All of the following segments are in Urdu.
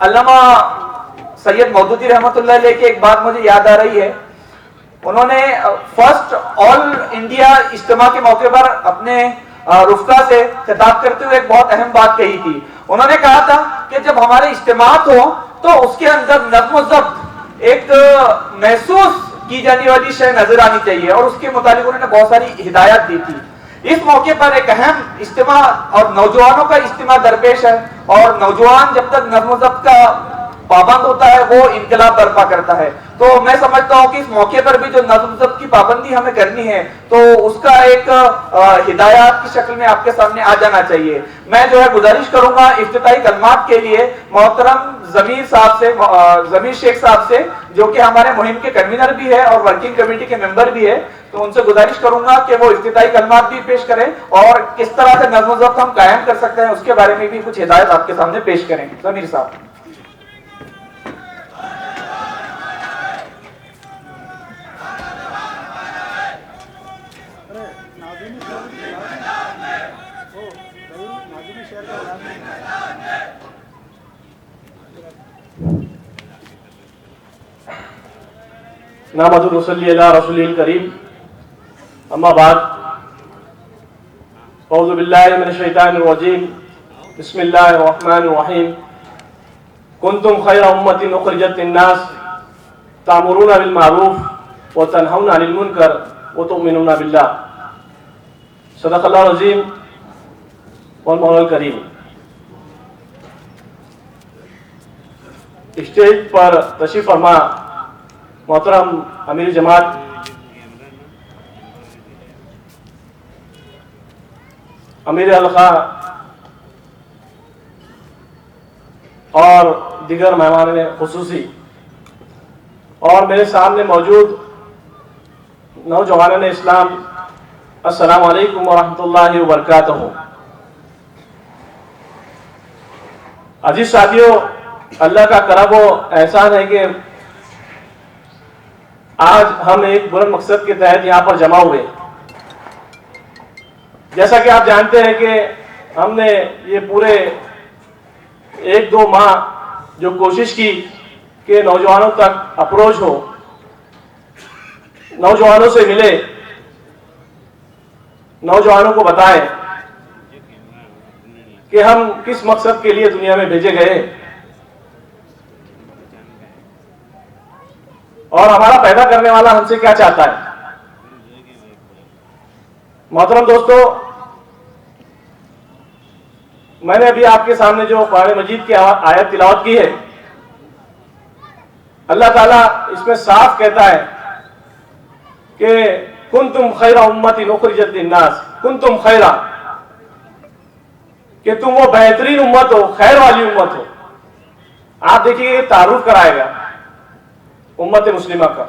علامہ سید مودودی رحمۃ اللہ علیہ کی ایک بات مجھے یاد آ رہی ہے. انہوں نے فرسٹ آل انڈیا اجتماع کے موقع پر اپنے رفقا سے خطاب کرتے ہوئے ایک بہت اہم بات کہی تھی. انہوں نے کہا تھا کہ جب ہمارے اجتماعات ہوں تو اس کے اندر نظم و ضبط ایک محسوس کی جانے والی شے نظر آنی چاہیے, اور اس کے متعلق انہوں نے بہت ساری ہدایات دی تھی. اس موقع پر ایک اہم اجتماع اور نوجوانوں کا اجتماع درپیش ہے, اور نوجوان جب تک نظم و ضبط کا پابند ہوتا ہے وہ انقلاب برپا کرتا ہے. تو میں سمجھتا ہوں کہ اس موقع پر بھی جو نظم و ضبط کی پابندی ہمیں کرنی ہے تو اس کا ایک ہدایات کی شکل میں آپ کے سامنے آ جانا چاہیے. میں جو ہے گزارش کروں گا افتتاحی کلمات کے لیے محترم ضمیر شیخ صاحب سے, جو کہ ہمارے مہم کے کنوینر بھی ہے اور ورکنگ کمیٹی کے ممبر بھی ہے. تو ان سے گزارش کروں گا کہ وہ افتتاحی کلمات بھی پیش کریں اور کس طرح سے نظم و ضبط ہم قائم کر سکتے ہیں اس کے بارے میں بھی کچھ ہدایت آپ کے سامنے پیش کریں. ضمیر صاحب. نحمد ونصلی علی رسول الکریم, اما بعد, اعوذ باللہ من الشیطان الرجیم, بسم اللہ الرحمن الرحیم. کنتم خیر امۃ اخرجت للناس تأمرون بالمعروف وتنہون عن المنکر وتؤمنون باللہ. صدق اللہ العظیم والمولا الکریم. اسٹیج پر تشریف فرما محترم امیر جماعت امیر حلقہ اور دیگر مہمان خصوصی, اور میرے سامنے موجود نوجوانان اسلام, السلام علیکم ورحمۃ اللہ وبرکاتہ. عزیز ساتھیوں, اللہ کا کرم و احسان ہے کہ آج ہم ایک بلند مقصد کے تحت یہاں پر جمع ہوئے. جیسا کہ آپ جانتے ہیں کہ ہم نے یہ پورے 1-2 ماہ جو کوشش کی کہ نوجوانوں تک اپروچ ہو, نوجوانوں سے ملے, نوجوانوں کو بتائیں کہ ہم کس مقصد کے لیے دنیا میں بھیجے گئے اور ہمارا پیدا کرنے والا ہم سے کیا چاہتا ہے. محترم دوستو, میں نے ابھی آپ کے سامنے جو قرآن مجید کی آیت تلاوت کی ہے, اللہ تعالیٰ اس میں صاف کہتا ہے کہ کنتم خیر امۃ اخرجت للناس, کنتم خیرا, کہ تم وہ بہترین امت ہو, خیر والی امت ہو. آپ دیکھیے یہ تعارف کرائے گا امت مسلمہ کا,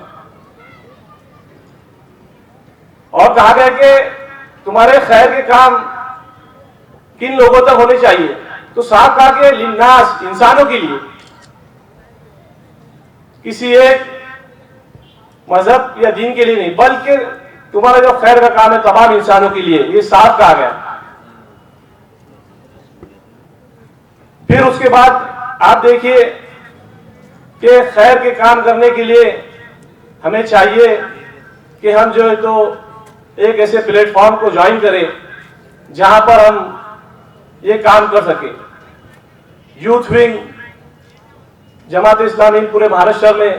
اور کہا گیا کہ تمہارے خیر کے کام کن لوگوں تک ہونے چاہیے, تو صاحب کہا کہ للناس, انسانوں کے لیے, کسی ایک مذہب یا دین کے لیے نہیں, بلکہ تمہارا جو خیر کا کام ہے تمام انسانوں کے لیے, یہ صاف کہا گیا. پھر اس کے بعد آپ دیکھیے کہ خیر کے کام کرنے کے لیے ہمیں چاہیے کہ ہم جو ہے تو ایک ایسے پلیٹ فارم کو جوائن کریں جہاں پر ہم یہ کام کر سکیں. یوتھ ونگ جماعت اسلامی پورے مہاراشٹر میں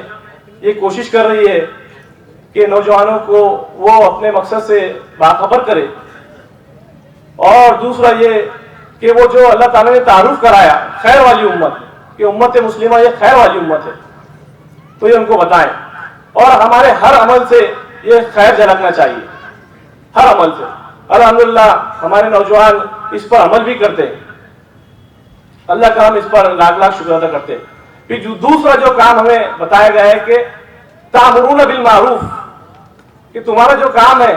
یہ کوشش کر رہی ہے کہ نوجوانوں کو وہ اپنے مقصد سے باخبر کرے, اور دوسرا یہ کہ وہ جو اللہ تعالیٰ نے تعارف کرایا خیر والی امت, کہ امت مسلمہ یہ خیر والی امت ہے, تو یہ ان کو بتائیں, اور ہمارے ہر عمل سے یہ خیر جھلکنا چاہیے, ہر عمل سے. الحمدللہ ہمارے نوجوان اس پر عمل بھی کرتے ہیں, اللہ کا ہم اس پر لاکھ لاکھ شکر ادا کرتے ہیں. پھر جو دوسرا جو کام ہمیں بتایا گیا ہے کہ تأمرون بالمعروف, کہ تمہارا جو کام ہے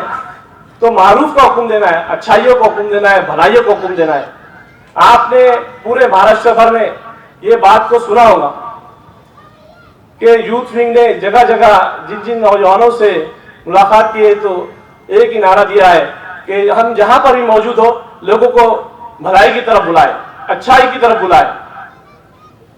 تو معروف کا حکم دینا ہے, اچھائیوں کو حکم دینا ہے, بھلائیوں کو حکم دینا ہے. آپ نے پورے مہاراشٹر بھر میں یہ بات کو سنا ہوگا کہ یوتھ ونگ نے جگہ جگہ جن جن نوجوانوں سے ملاقات کی ہے تو ایک ہی نعرہ دیا ہے کہ ہم جہاں پر بھی موجود ہو لوگوں کو بھلائی کی طرف بلائے, اچھائی کی طرف بلائے.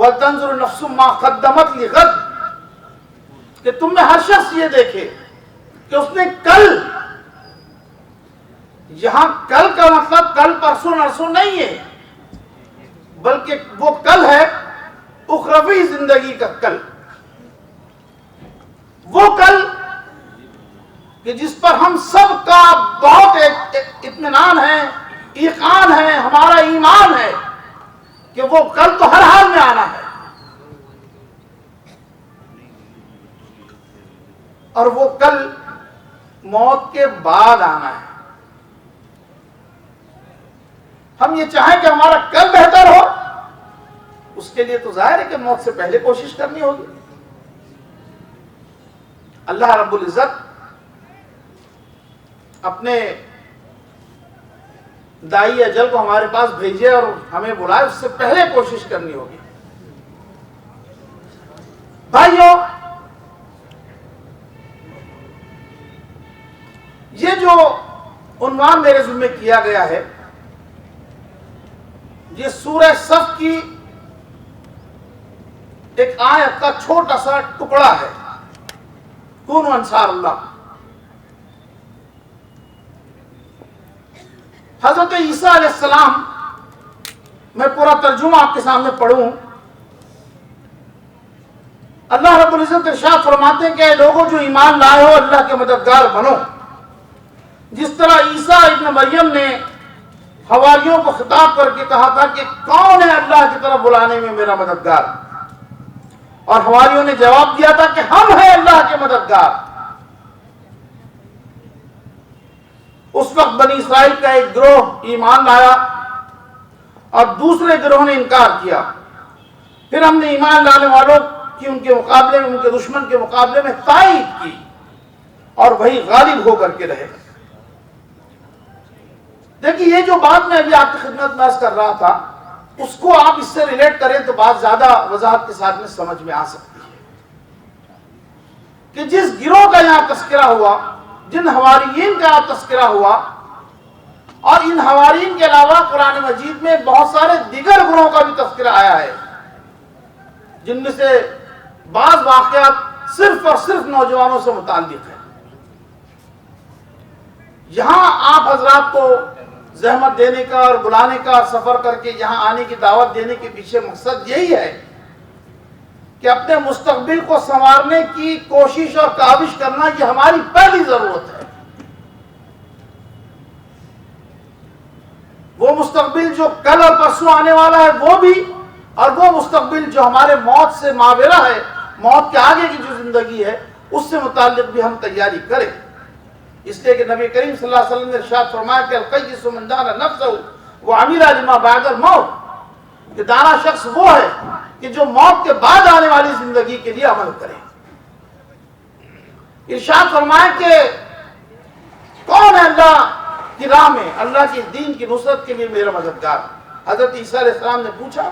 وَلْتَنْظُرْ نَفْسٌ مَا قَدَّمَتْ لِغَدٍ، کہ تم میں ہر شخص یہ دیکھے کہ اس نے کل، یہاں کل کا مطلب کل پرسوں نرسوں نہیں ہے، بلکہ وہ کل ہے اخروی زندگی کا کل، وہ کل کہ جس پر ہم سب کا بہت اطمینان ہے، ایقان ہے، ہمارا ایمان ہے کہ وہ کل تو ہر حال میں آنا ہے، اور وہ کل موت کے بعد آنا ہے۔ ہم یہ چاہیں کہ ہمارا کل بہتر ہو، اس کے لیے تو ظاہر ہے کہ موت سے پہلے کوشش کرنی ہوگی۔ اللہ رب العزت اپنے دائی اجل کو ہمارے پاس بھیجے اور ہمیں بلائے، اس سے پہلے کوشش کرنی ہوگی۔ بھائیوں، یہ جو عنوان میرے ذمہ کیا گیا ہے، یہ سورہ صف کی ایک آیت کا چھوٹا سا ٹکڑا ہے، کونوا انصار اللہ۔ حضرت عیسیٰ علیہ السلام، میں پورا ترجمہ آپ کے سامنے پڑھوں۔ اللہ رب العزت ارشاد فرماتے ہیں کہ اے لوگوں جو ایمان لائے ہو، اللہ کے مددگار بنو، جس طرح عیسیٰ ابن مریم نے حواریوں کو خطاب کر کے کہا تھا کہ کون ہے اللہ کی طرف بلانے میں میرا مددگار، اور حواریوں نے جواب دیا تھا کہ ہم ہیں اللہ کے مددگار۔ اس وقت بنی اسرائیل کا ایک گروہ ایمان لایا اور دوسرے گروہ نے انکار کیا۔ پھر ہم نے ایمان لانے والوں کی ان کے مقابلے میں، ان کے دشمن کے مقابلے میں تائید کی، اور وہی غالب ہو کر کے رہے۔ دیکھیں، یہ جو بات میں ابھی آپ کی خدمت میں عرض کر رہا تھا، اس کو آپ اس سے ریلیٹ کریں تو بات زیادہ وضاحت کے ساتھ میں سمجھ میں آ سکتی ہے کہ جس گروہ کا یہاں تذکرہ ہوا، جن حواریین کا یہاں تذکرہ ہوا، اور ان حواریین کے علاوہ قرآن مجید میں بہت سارے دیگر گروہوں کا بھی تذکرہ آیا ہے، جن میں سے بعض واقعات صرف اور صرف نوجوانوں سے متعلق ہیں۔ یہاں آپ حضرات کو زحمت دینے کا اور بلانے کا اور سفر کر کے یہاں آنے کی دعوت دینے کے پیچھے مقصد یہی ہے کہ اپنے مستقبل کو سنوارنے کی کوشش اور کاوش کرنا، یہ ہماری پہلی ضرورت ہے۔ وہ مستقبل جو کل اور پرسوں آنے والا ہے وہ بھی، اور وہ مستقبل جو ہمارے موت سے ماوراء ہے، موت کے آگے کی جو زندگی ہے، اس سے متعلق بھی ہم تیاری کریں۔ اس لیے کہ نبی کریم صلی اللہ علیہ وسلم نے ارشاد فرمایا کہ القیس من دان نفسہ وعمل لما بعد الموت، کہ دانا شخص وہ ہے کہ جو موت کے بعد آنے والی زندگی کے لیے عمل کرے۔ ارشاد فرمایا کہ کون ہے اللہ کی راہ میں، اللہ کے دین کی نصرت کے لیے میرا مددگار؟ حضرت عیسیٰ علیہ السلام نے پوچھا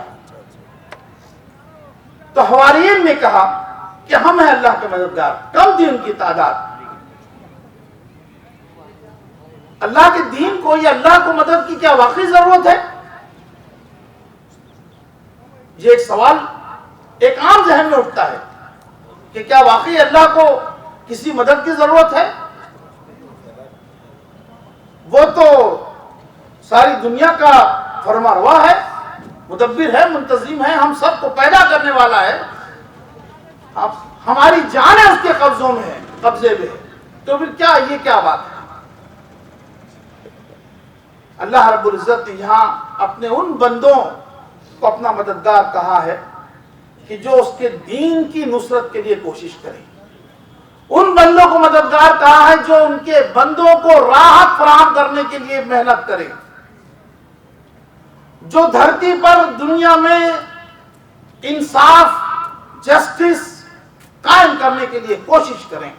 تو حواریین نے کہا کہ ہم ہیں اللہ کے مددگار۔ کم تھی ان کی تعداد؟ اللہ کے دین کو یا اللہ کو مدد کی کیا واقعی ضرورت ہے؟ یہ ایک سوال ایک عام ذہن میں اٹھتا ہے کہ کیا واقعی اللہ کو کسی مدد کی ضرورت ہے؟ وہ تو ساری دنیا کا فرمانروا ہے، مدبر ہے، منتظم ہے، ہم سب کو پیدا کرنے والا ہے، ہماری جانیں اس کے قبضوں میں ہے، قبضے میں ہے، تو پھر کیا یہ کیا بات ہے؟ اللہ رب العزت نے یہاں اپنے ان بندوں کو اپنا مددگار کہا ہے کہ جو اس کے دین کی نصرت کے لیے کوشش کریں۔ ان بندوں کو مددگار کہا ہے جو ان کے بندوں کو راحت فراہم کرنے کے لیے محنت کریں، جو دھرتی پر دنیا میں انصاف، جسٹس قائم کرنے کے لیے کوشش کریں۔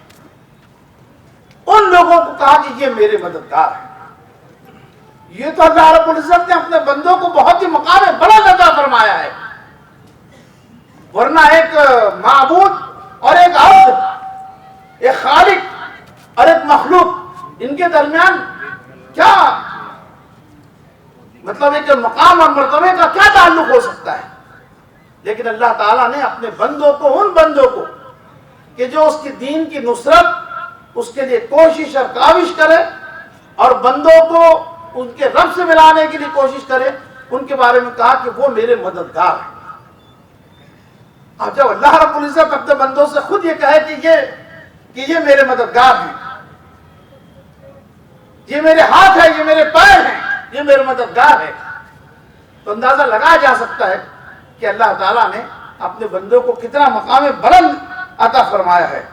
ان لوگوں کو کہا کہ یہ میرے مددگار ہیں۔ یہ تو اللہ رب العزت نے اپنے بندوں کو بہت ہی مقام بلند عطا فرمایا ہے، ورنہ ایک معبود اور ایک عبد، ایک خالق اور ایک مخلوق، ان کے درمیان کیا مطلب ہے کہ مقام اور مرتبے کا کیا تعلق ہو سکتا ہے؟ لیکن اللہ تعالیٰ نے اپنے بندوں کو، ان بندوں کو کہ جو اس کی دین کی نصرت، اس کے لیے کوشش اور کاوش کرے اور بندوں کو ان کے رب سے ملانے کے لیے کوشش کرے، ان کے بارے میں کہا کہ وہ میرے مددگار ہیں۔ اب جب اللہ رب العزت اپنے بندوں سے خود یہ کہے کہ یہ میرے مددگار ہیں، یہ میرے ہاتھ ہے، یہ میرے پیر ہیں، یہ میرے مددگار ہے، تو اندازہ لگایا جا سکتا ہے کہ اللہ تعالیٰ نے اپنے بندوں کو کتنا مقام بلند عطا فرمایا ہے۔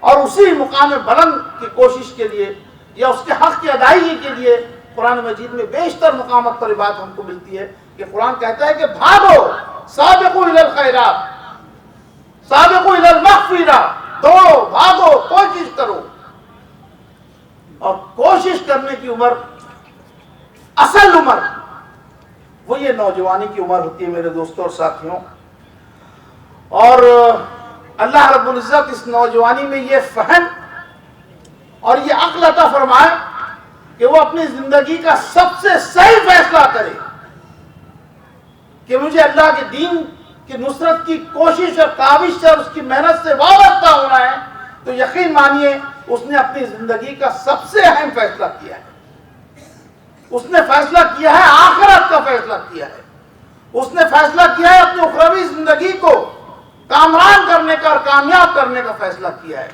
اور اسی مقام بلند کی کوشش کے لیے یا اس کے حق کی ادائیگی کے لیے قرآن مجید میں بیشتر مقامات پر بات ہم کو ملتی ہے کہ قرآن کہتا ہے کہ بھاگو، سابقوا الی الخیرات، سابقوا الی المغفرہ، دوڑو، بھاگو، کوشش کرو۔ اور کوشش کرنے کی عمر، اصل عمر، وہ یہ نوجوانی کی عمر ہوتی ہے میرے دوستوں اور ساتھیوں۔ اور اللہ رب العزت اس نوجوانی میں یہ فہم اور یہ عقل عطا فرمائے کہ وہ اپنی زندگی کا سب سے صحیح فیصلہ کرے کہ مجھے اللہ کے دین کی نصرت کی کوشش اور کاوش سے اور اس کی محنت سے وابستہ ہونا ہے، تو یقین مانیے اس نے اپنی زندگی کا سب سے اہم فیصلہ کیا ہے۔ اس نے فیصلہ کیا ہے، آخرت کا فیصلہ کیا ہے۔ اس نے فیصلہ کیا ہے اپنی اخروی زندگی کو کامران کرنے کا اور کامیاب کرنے کا فیصلہ کیا ہے۔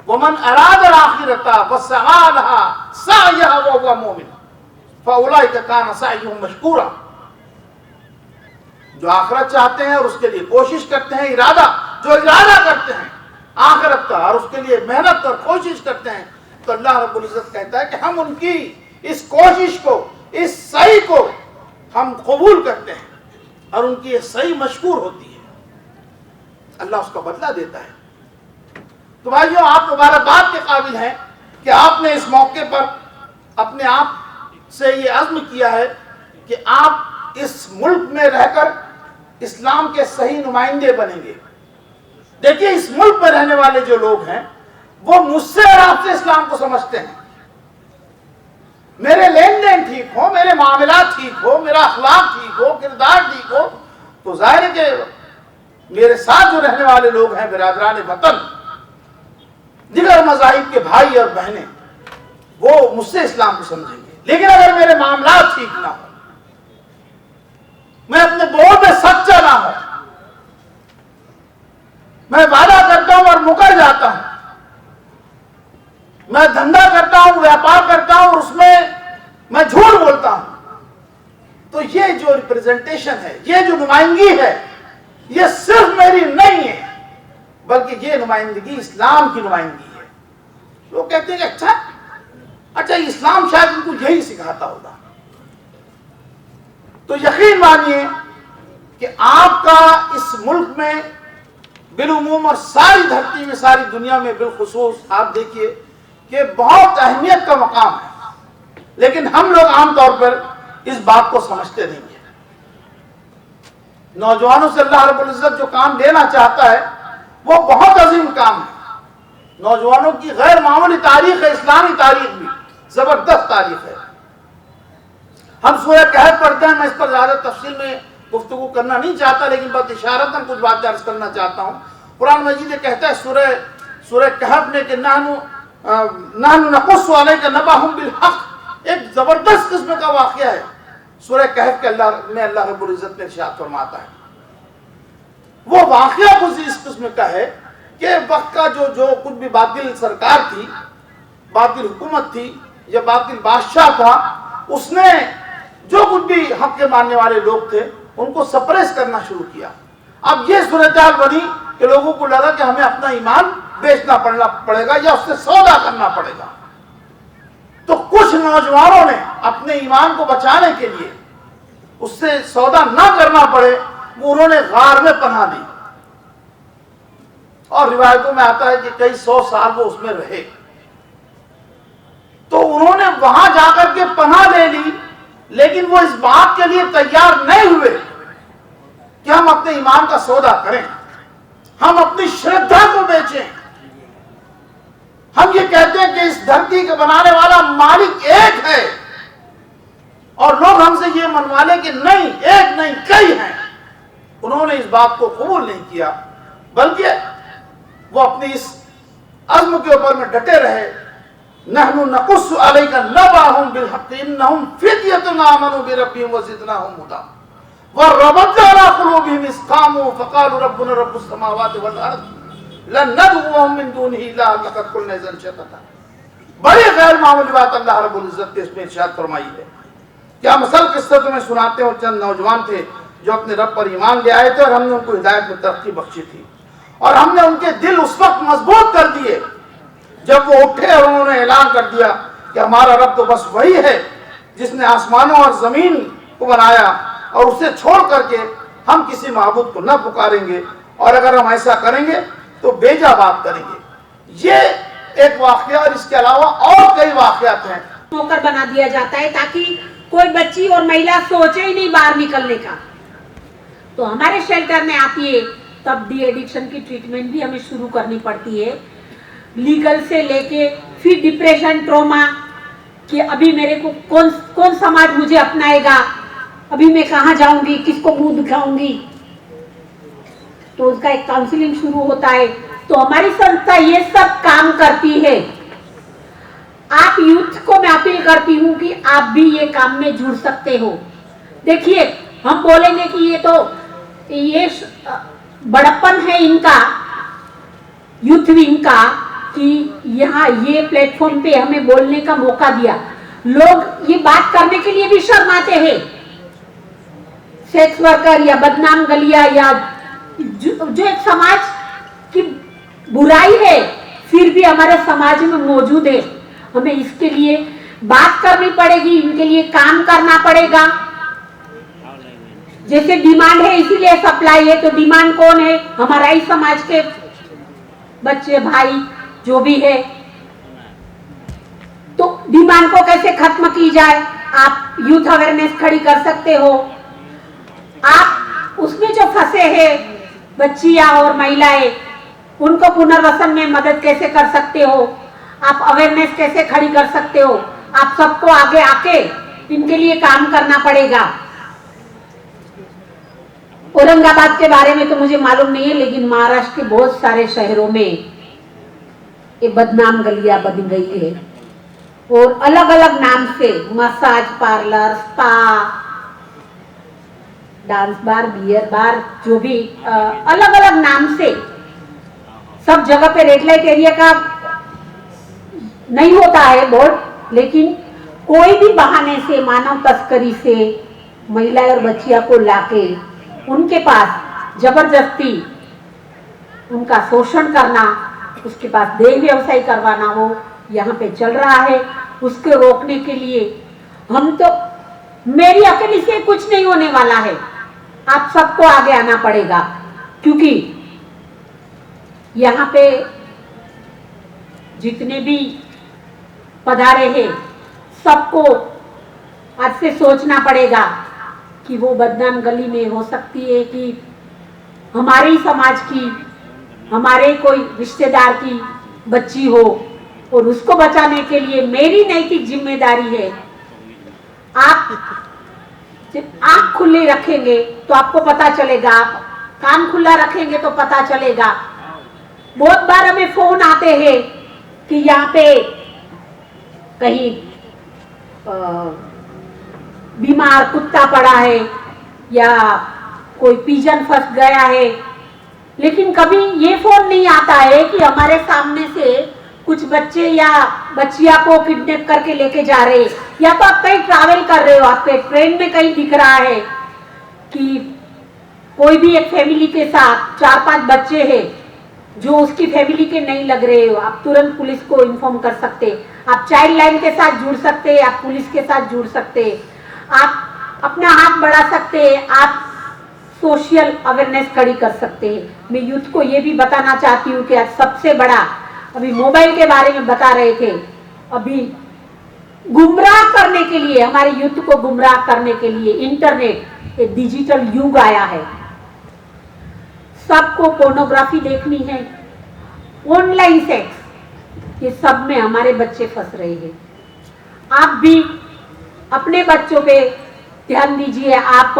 وَمَنْ أَرَادَ الْآخِرَةَ وَسَعَىٰ لَهَا سَعْيَهَا وَهُوَ مُؤْمِنٌ فَأُولَٰئِكَ كَانَ سَعْيُهُمْ مَشْكُورًا۔ جو آخرت چاہتے ہیں اور اس کے لیے کوشش کرتے ہیں، جو ارادہ کرتے ہیں آخرت کا اور اس کے لیے محنت اور کوشش کرتے ہیں، تو اللہ رب العزت کہتا ہے کہ ہم ان کی اس کوشش کو، اس سعی کو ہم قبول کرتے ہیں اور ان کی یہ سعی مشکور ہوتی ہے، اللہ اس کا بدلہ دیتا ہے۔ تو بھائیوں، آپ مبارکباد کے قابل ہیں کہ آپ نے اس موقع پر اپنے آپ سے یہ عزم کیا ہے کہ آپ اس ملک میں رہ کر اسلام کے صحیح نمائندے بنیں گے۔ دیکھیے، اس ملک میں رہنے والے جو لوگ ہیں وہ مجھ سے اور آپ سے اسلام کو سمجھتے ہیں۔ میرے لین دین ٹھیک ہو، میرے معاملات ٹھیک ہو، میرا اخلاق ٹھیک ہو، کردار ٹھیک ہو، تو ظاہر ہے کہ میرے ساتھ جو رہنے والے لوگ ہیں، برادران وطن، دیگر مذاہب کے بھائی اور بہنیں، وہ مجھ سے اسلام کو سمجھیں گے۔ لیکن اگر میرے معاملات ٹھیک نہ ہو، میں اپنے بول میں سچا نہ ہوں، میں وعدہ کرتا ہوں اور مکر جاتا ہوں، میں دھندا کرتا ہوں، ویاپار کرتا ہوں اور اس میں جھوٹ بولتا ہوں، تو یہ جو ریپریزنٹیشن ہے، یہ جو نمائندگی ہے، یہ صرف میری نہیں ہے بلکہ یہ نمائندگی اسلام کی نمائندگی ہے۔ لوگ کہتے ہیں کہ اچھا اسلام شاید ان کو یہی سکھاتا ہوگا۔ تو یقین مانیے کہ آپ کا اس ملک میں بالعموم اور ساری دھرتی میں، ساری دنیا میں بالخصوص، آپ دیکھیے کہ بہت اہمیت کا مقام ہے، لیکن ہم لوگ عام طور پر اس بات کو سمجھتے نہیں ہیں۔ نوجوانوں سے اللہ رب العزت جو کام لینا چاہتا ہے وہ بہت عظیم کام ہے۔ نوجوانوں کی غیر معمولی تاریخ ہے، اسلامی تاریخ بھی زبردست تاریخ ہے۔ ہم سورہ کہف پڑھتے ہیں، میں اس پر زیادہ تفصیل میں گفتگو کرنا نہیں چاہتا، لیکن بس اشارتاً کچھ بات عرض کرنا چاہتا ہوں۔ قرآن مجید کہتا ہے سورہ کہف نے کہ نحن نقص علیک نبأہم بالحق، ایک زبردست قسم کا واقعہ ہے سورہ کہف کے اللہ رب العزت نے ارشاد فرماتا ہے۔ وہ واقعہ کچھ اس قسم کا ہے کہ وقت کا جو کچھ بھی باطل سرکار تھی، باطل حکومت تھی یا باطل بادشاہ تھا، اس نے جو کچھ بھی حق کے ماننے والے لوگ تھے ان کو سپریس کرنا شروع کیا۔ اب یہ صورتحال بنی کہ لوگوں کو لگا کہ ہمیں اپنا ایمان بیچنا پڑے گا یا اس سے سودا کرنا پڑے گا۔ تو کچھ نوجوانوں نے اپنے ایمان کو بچانے کے لیے، اس سے سودا نہ کرنا پڑے، انہوں نے غار میں پناہ دی، اور روایتوں میں آتا ہے کہ کئی 100 سال وہ اس میں رہے۔ تو انہوں نے وہاں جا کر کے پناہ لے لی، لیکن وہ اس بات کے لیے تیار نہیں ہوئے کہ ہم اپنے ایمان کا سودا کریں، ہم اپنی شردھا کو بیچیں۔ ہم یہ کہتے ہیں کہ اس دھرتی کا بنانے والا مالک ایک ہے، اور لوگ ہم سے یہ منوا لیں کہ نہیں، ایک نہیں، کئی ہیں۔ انہوں نے اس بات کو قبول نہیں کیا، بلکہ وہ اپنی اس عزم کے اوپر میں ڈٹے رہے. نحن نقص علیک نبأہم بالحق انہم فتیۃ آمنوا بربہم وزدناہم ھدی وربطنا علی قلوبہم اذ قاموا فقالوا ربنا رب السماوات والارض لن ندعو من دونہ الہا لقد قلنا اذا شططا. بڑی غیر معمولی بات اللہ رب العزت نے اس میں ارشاد فرمائی ہے. کیا مثل قصہ تمہیں سناتے ہیں. چند نوجوان تھے جو اپنے رب پر ایمان لے آئے تھے اور ہم نے ان کو ہدایت میں ترقی بخشی تھی اور ہم نے ان کے دل اس وقت مضبوط کر دیے جب وہ اٹھے اور انہوں نے اعلان کر دیا کہ ہمارا رب تو بس وہی ہے جس نے آسمانوں اور زمین کو بنایا اور اسے چھوڑ کر کے ہم کسی معبود کو نہ پکاریں گے اور اگر ہم ایسا کریں گے تو بیجا بات کریں گے. یہ ایک واقعہ اور اس کے علاوہ اور کئی واقعات ہیں. نوکر بنا دیا جاتا ہے تاکہ کوئی بچی اور مہیلا سوچے ہی نہیں باہر نکلنے کا. تو ہمارے شیلٹر میں آتی ہے تب ڈی ایڈکشن کی ٹریٹمنٹ بھی ہمیں شروع کرنی پڑتی ہے, لیگل سے لے کے پھر ڈپریشن ٹروما کہ ابھی میرے کو کون سماج مجھے اپنائے گا, ابھی میں کہاں جاؤں گی, کس کو منہ دکھاؤں گی. تو اس کا ایک کاؤنسلنگ شروع ہوتا ہے. تو ہماری سنستھا یہ سب کام کرتی ہے. آپ یوتھ کو میں اپیل کرتی ہوں کہ آپ بھی یہ کام میں جڑ سکتے ہو. دیکھیے ہم بولیں گے کہ یہ بڑپن ہے ان کا, یوتھ ونگ کا, کہ یہاں یہ پلیٹ فارم پہ ہمیں بولنے کا موقع دیا. لوگ یہ بات کرنے کے لیے بھی شرماتے ہیں. سیکس ورکر یا بدنام گلیا یا جو ایک سماج کی برائی ہے پھر بھی ہمارے سماج میں موجود ہے. ہمیں اس کے لیے بات کرنی پڑے گی, ان کے لیے کام کرنا پڑے گا. جیسے ڈیمانڈ ہے اسی لیے سپلائی ہے. تو ڈیمانڈ کون ہے؟ ہمارا ہی سماج کے بچے بھائی جو بھی ہے. تو ڈیمانڈ کو کیسے ختم کی جائے؟ آپ یوتھ اویئرنیس کھڑی کر سکتے ہو. آپ اس میں جو پھنسے ہیں بچیاں اور مہیلائیں, ان کو پنروسن میں مدد کیسے کر سکتے ہو, آپ اویئرنیس کیسے کھڑی کر سکتے ہو. آپ سب کو آگے آ کے ان کے لیے کام کرنا پڑے گا. اورنگ آباد کے بارے میں تو مجھے معلوم نہیں ہے, لیکن مہاراشٹر کے بہت سارے شہروں میں یہ بدنام گلیاں بن گئی ہے اور الگ الگ نام سے مساج پارلر, سپا, ڈانس بار, بیئر بار, جو بھی الگ الگ نام سے سب جگہ پہ ریڈ لائٹ ایریا کا نہیں ہوتا ہے بورڈ, لیکن کوئی بھی بہانے سے مانو تسکری سے مہیلا اور بچیاں کو لا کے ان کے پاس زبردستی ان کا شوشن کرنا, اس کے پاس دیہ ویوسائی کروانا ہو یہاں پہ چل رہا ہے. اس کو روکنے کے لیے ہم تو, میری اکیلی سے کچھ نہیں ہونے والا ہے. آپ سب کو آگے آنا پڑے گا, کیونکہ یہاں پہ جتنے بھی پدھارے ہیں سب کو آج سے سوچنا پڑے گا کہ وہ بدنام گلی میں ہو سکتی ہے کہ ہمارے ہی سماج کی, ہمارے کوئی رشتے دار کی بچی ہو, اور اس کو بچانے کے لیے میری نیتک ذمہ داری ہے. آپ جب آنکھ کھلی رکھیں گے تو آپ کو پتا چلے گا, آپ کان کھلا رکھیں گے تو پتا چلے گا. بہت بار ہمیں فون آتے ہیں کہ یہاں پہ کہیں بیمار کتا پڑا ہے یا کوئی پیجن پھنس گیا ہے, لیکن کبھی یہ فون نہیں آتا ہے کہ ہمارے سامنے سے کچھ بچے یا بچیاں کو کڈنیپ کر کے لے کے جا رہے, یا تو آپ کہیں ٹریول کر رہے ہو, آپ کے ٹرین میں کہیں دکھ رہا ہے کہ کوئی بھی ایک فیملی کے ساتھ 4-5 بچے ہیں جو اس کی فیملی کے نہیں لگ رہے ہو, آپ ترنت پولیس کو انفارم کر سکتے. آپ چائلڈ لائن کے ساتھ جڑ سکتے, آپ پولیس کے ساتھ جڑ سکتے, آپ اپنا ہاتھ بڑھا سکتے, آپ سوشل اویئرنیس کھڑی کر سکتے ہیں. میں یوتھ کو یہ بھی بتانا چاہتی ہوں کہ آج سب سے بڑا, ابھی موبائل کے بارے میں بتا رہے تھے, ابھی گمراہ کرنے کے لیے, ہمارے یوتھ کو گمراہ کرنے کے لیے انٹرنیٹ ایک ڈیجیٹل یوگ آیا ہے. سب کو پورنوگرافی دیکھنی ہے, آن لائن سیکس, یہ سب میں ہمارے بچے پھنس رہے ہیں. آپ بھی اپنے بچوں پہ دھیان دیجیے. آپ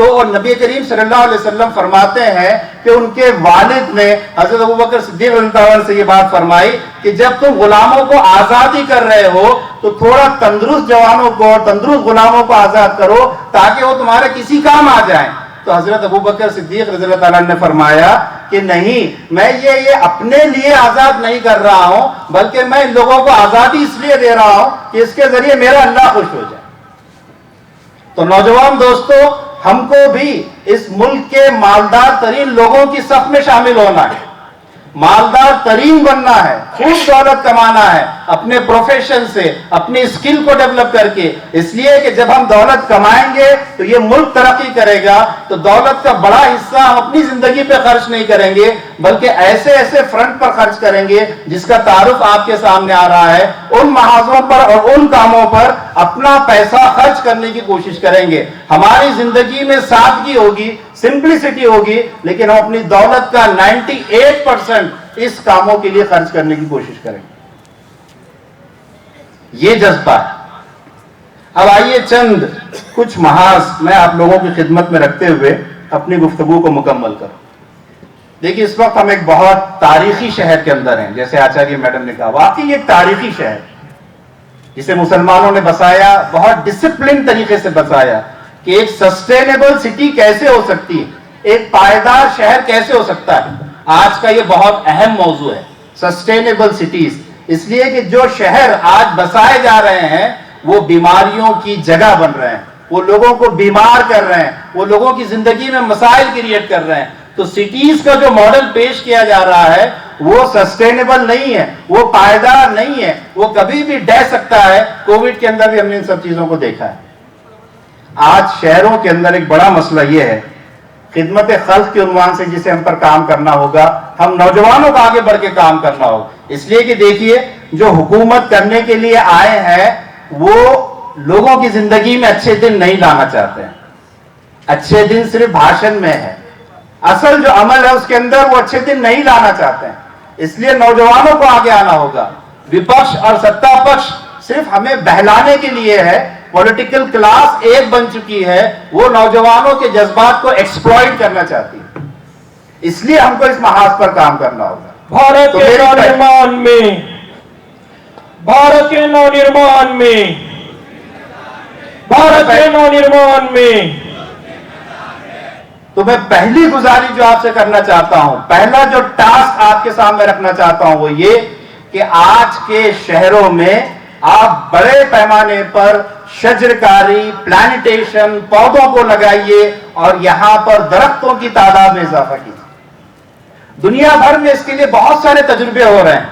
تو اور نبی کریم صلی اللہ علیہ وسلم فرماتے ہیں کہ ان کے والد نے حضرت ابوبکر صدیق رضی اللہ عنہ سے یہ بات فرمائی کہ جب تم غلاموں کو آزادی کر رہے ہو تو تھوڑا تندرست جوانوں کو اور تندرست غلاموں کو آزاد کرو تاکہ وہ تمہارے کسی کام آ جائیں. تو حضرت ابوبکر صدیق رضی اللہ تعالیٰ نے فرمایا کہ نہیں، میں یہ اپنے لیے آزاد نہیں کر رہا ہوں، بلکہ میں ان لوگوں کو آزادی اس لیے دے رہا ہوں کہ اس کے ذریعے میرا اللہ خوش ہو جائے. تو نوجوان دوستو، ہم کو بھی اس ملک کے مالدار ترین لوگوں کی صف میں شامل ہونا ہے، مالدار ترین بننا ہے، خوب دولت کمانا ہے اپنے پروفیشن سے، اپنی اسکل کو ڈیولپ کر کے. اس لیے کہ جب ہم دولت کمائیں گے تو یہ ملک ترقی کرے گا. تو دولت کا بڑا حصہ ہم اپنی زندگی پہ خرچ نہیں کریں گے، بلکہ ایسے ایسے فرنٹ پر خرچ کریں گے جس کا تعارف آپ کے سامنے آ رہا ہے. ان محاذوں پر اور ان کاموں پر اپنا پیسہ خرچ کرنے کی کوشش کریں گے. ہماری زندگی میں سادگی ہوگی، سمپلسٹی ہوگی، لیکن ہم اپنی دولت کا 98% اس کاموں کے لیے خرچ کرنے کی کوشش کریں گے. یہ جذبہ ہے. اب آئیے چند کچھ محاذ میں آپ لوگوں کی خدمت میں رکھتے ہوئے اپنی گفتگو کو مکمل کروں. دیکھیے، اس وقت ہم ایک بہت تاریخی شہر کے اندر ہیں. جیسے آچاریہ میڈم نے کہا، واقعی یہ ایک تاریخی شہر جسے مسلمانوں نے بسایا، بہت ڈسپلن طریقے سے بسایا کہ ایک سسٹینیبل سٹی کیسے ہو سکتی ہے، ایک پائیدار شہر کیسے ہو سکتا ہے. آج کا یہ بہت اہم موضوع ہے، سسٹینیبل سٹیز. اس لیے کہ جو شہر آج بسائے جا رہے ہیں وہ بیماریوں کی جگہ بن رہے ہیں، وہ لوگوں کو بیمار کر رہے ہیں، وہ لوگوں کی زندگی میں مسائل کریٹ کر رہے ہیں. تو سٹیز کا جو ماڈل پیش کیا جا رہا ہے وہ سسٹینیبل نہیں ہے، وہ پائیدار نہیں ہے، وہ کبھی بھی ڈہ سکتا ہے. کووڈ کے اندر بھی ہم نے ان سب چیزوں کو دیکھا ہے. آج شہروں کے اندر ایک بڑا مسئلہ یہ ہے، خدمت خلق کے عنوان سے جسے ہم پر کام کرنا ہوگا، ہم نوجوانوں کو آگے بڑھ کے کام کرنا ہوگا. اس لیے کہ دیکھیے، جو حکومت کرنے کے لیے آئے ہیں وہ لوگوں کی زندگی میں اچھے دن نہیں لانا چاہتے ہیں. اچھے دن صرف بھاشن میں ہے، اصل جو عمل ہے اس کے اندر وہ اچھے دن نہیں لانا چاہتے ہیں. اس لیے نوجوانوں کو آگے آنا ہوگا. وپکش اور ستا پکش صرف ہمیں بہلانے کے لیے ہے. پولیٹیکل کلاس ایک بن چکی ہے، وہ نوجوانوں کے جذبات کو ایکسپلائٹ کرنا چاہتی ہے. اس لیے ہم کو اس محاذ پر کام کرنا ہوگا. بھارت کے نونرمان میں، بھارت کے نونرمان میں، بھارت کے نونرمان میں تو میں پہلی گزارش جو آپ سے کرنا چاہتا ہوں، پہلا جو ٹاسک آپ کے سامنے رکھنا چاہتا ہوں وہ یہ کہ آج کے شہروں میں آپ بڑے پیمانے پر شجرکاری، پلانٹیشن، پودوں کو لگائیے اور یہاں پر درختوں کی تعداد میں اضافہ کیجیے. دنیا بھر میں اس کے لیے بہت سارے تجربے ہو رہے ہیں،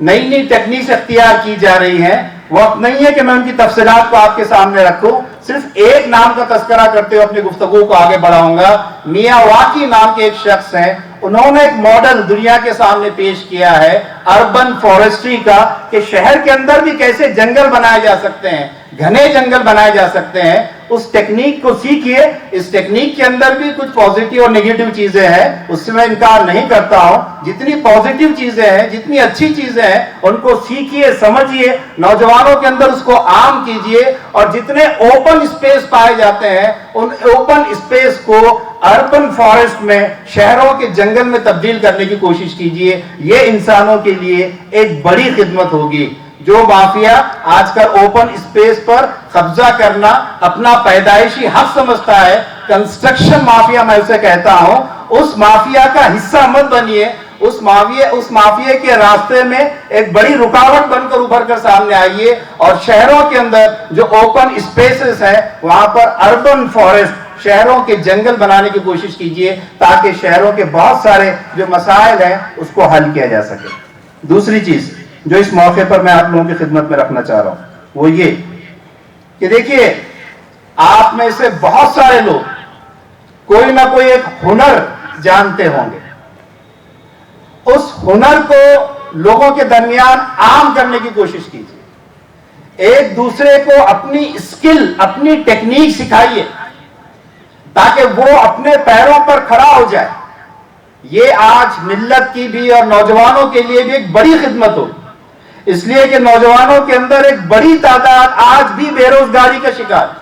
نئی نئی ٹیکنیکس اختیار کی جا رہی ہیں. وقت نہیں ہے کہ میں ان کی تفصیلات کو آپ کے سامنے رکھوں. صرف ایک نام کا تذکرہ کرتے ہوئے اپنی گفتگو کو آگے بڑھاؤں گا. میاواکی نام کے ایک شخص ہیں، انہوں نے ایک ماڈل دنیا کے سامنے پیش کیا ہے اربن فارسٹری کا، کہ شہر کے اندر بھی کیسے جنگل بنائے جا سکتے ہیں، گھنے جنگل بنائے جا سکتے ہیں. اس ٹیکنیک کو سیکھیے. اس ٹیکنیک کے اندر بھی کچھ پازیٹیو اور نیگیٹو چیزیں ہیں، اس سے میں انکار نہیں کرتا ہوں. جتنی پازیٹیو چیزیں ہیں، جتنی اچھی چیزیں ہیں، ان کو سیکھیے، سمجھیے، نوجوانوں کے اندر اس کو عام کیجیے. اور جتنے اوپن اسپیس پائے جاتے ہیں ان اوپن اسپیس کو اربن فارسٹ میں، شہروں کے جنگل میں تبدیل کرنے کی کوشش کیجیے. یہ انسانوں کے لیے ایک بڑی خدمت ہوگی. جو مافیا آج کل اوپن اسپیس پر قبضہ کرنا اپنا پیدائشی حق سمجھتا ہے، کنسٹرکشن مافیا میں اسے کہتا ہوں، اس مافیا کا حصہ مت بنیے. اس مافیا کے راستے میں ایک بڑی رکاوٹ بن کر ابھر کر سامنے آئیے. اور شہروں کے اندر جو اوپن اسپیسز ہیں وہاں پر اربن فارسٹ، شہروں کے جنگل بنانے کی کوشش کیجیے تاکہ شہروں کے بہت سارے جو مسائل ہیں اس کو حل کیا جا سکے. دوسری چیز جو اس موقع پر میں آپ لوگوں کی خدمت میں رکھنا چاہ رہا ہوں وہ یہ کہ دیکھیے، آپ میں سے بہت سارے لوگ کوئی نہ کوئی ایک ہنر جانتے ہوں گے. اس ہنر کو لوگوں کے درمیان عام کرنے کی کوشش کیجیے. ایک دوسرے کو اپنی اسکل، اپنی ٹیکنیک سکھائیے تاکہ وہ اپنے پیروں پر کھڑا ہو جائے. یہ آج ملت کی بھی اور نوجوانوں کے لیے بھی ایک بڑی خدمت ہوگی. اس لیے کہ نوجوانوں کے اندر ایک بڑی تعداد آج بھی بے روزگاری کا شکار ہے.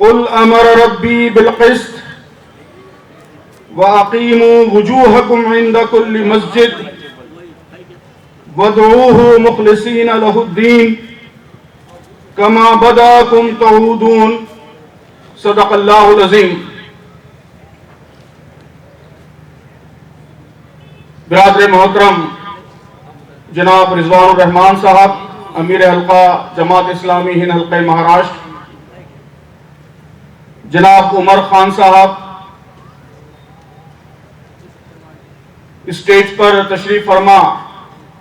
قل امر ربی بالقسط واقیموا وجوہکم عند کل مسجد وادعوہ مخلصین لہ الدین کما بداکم تعودون. صدق اللہ العظیم. برادر محترم جناب رضوان الرحمان صاحب، امیر حلقہ جماعت اسلامی ہند حلقہ مہاراشٹر، جناب عمر خان صاحب، اسٹیج پر تشریف فرما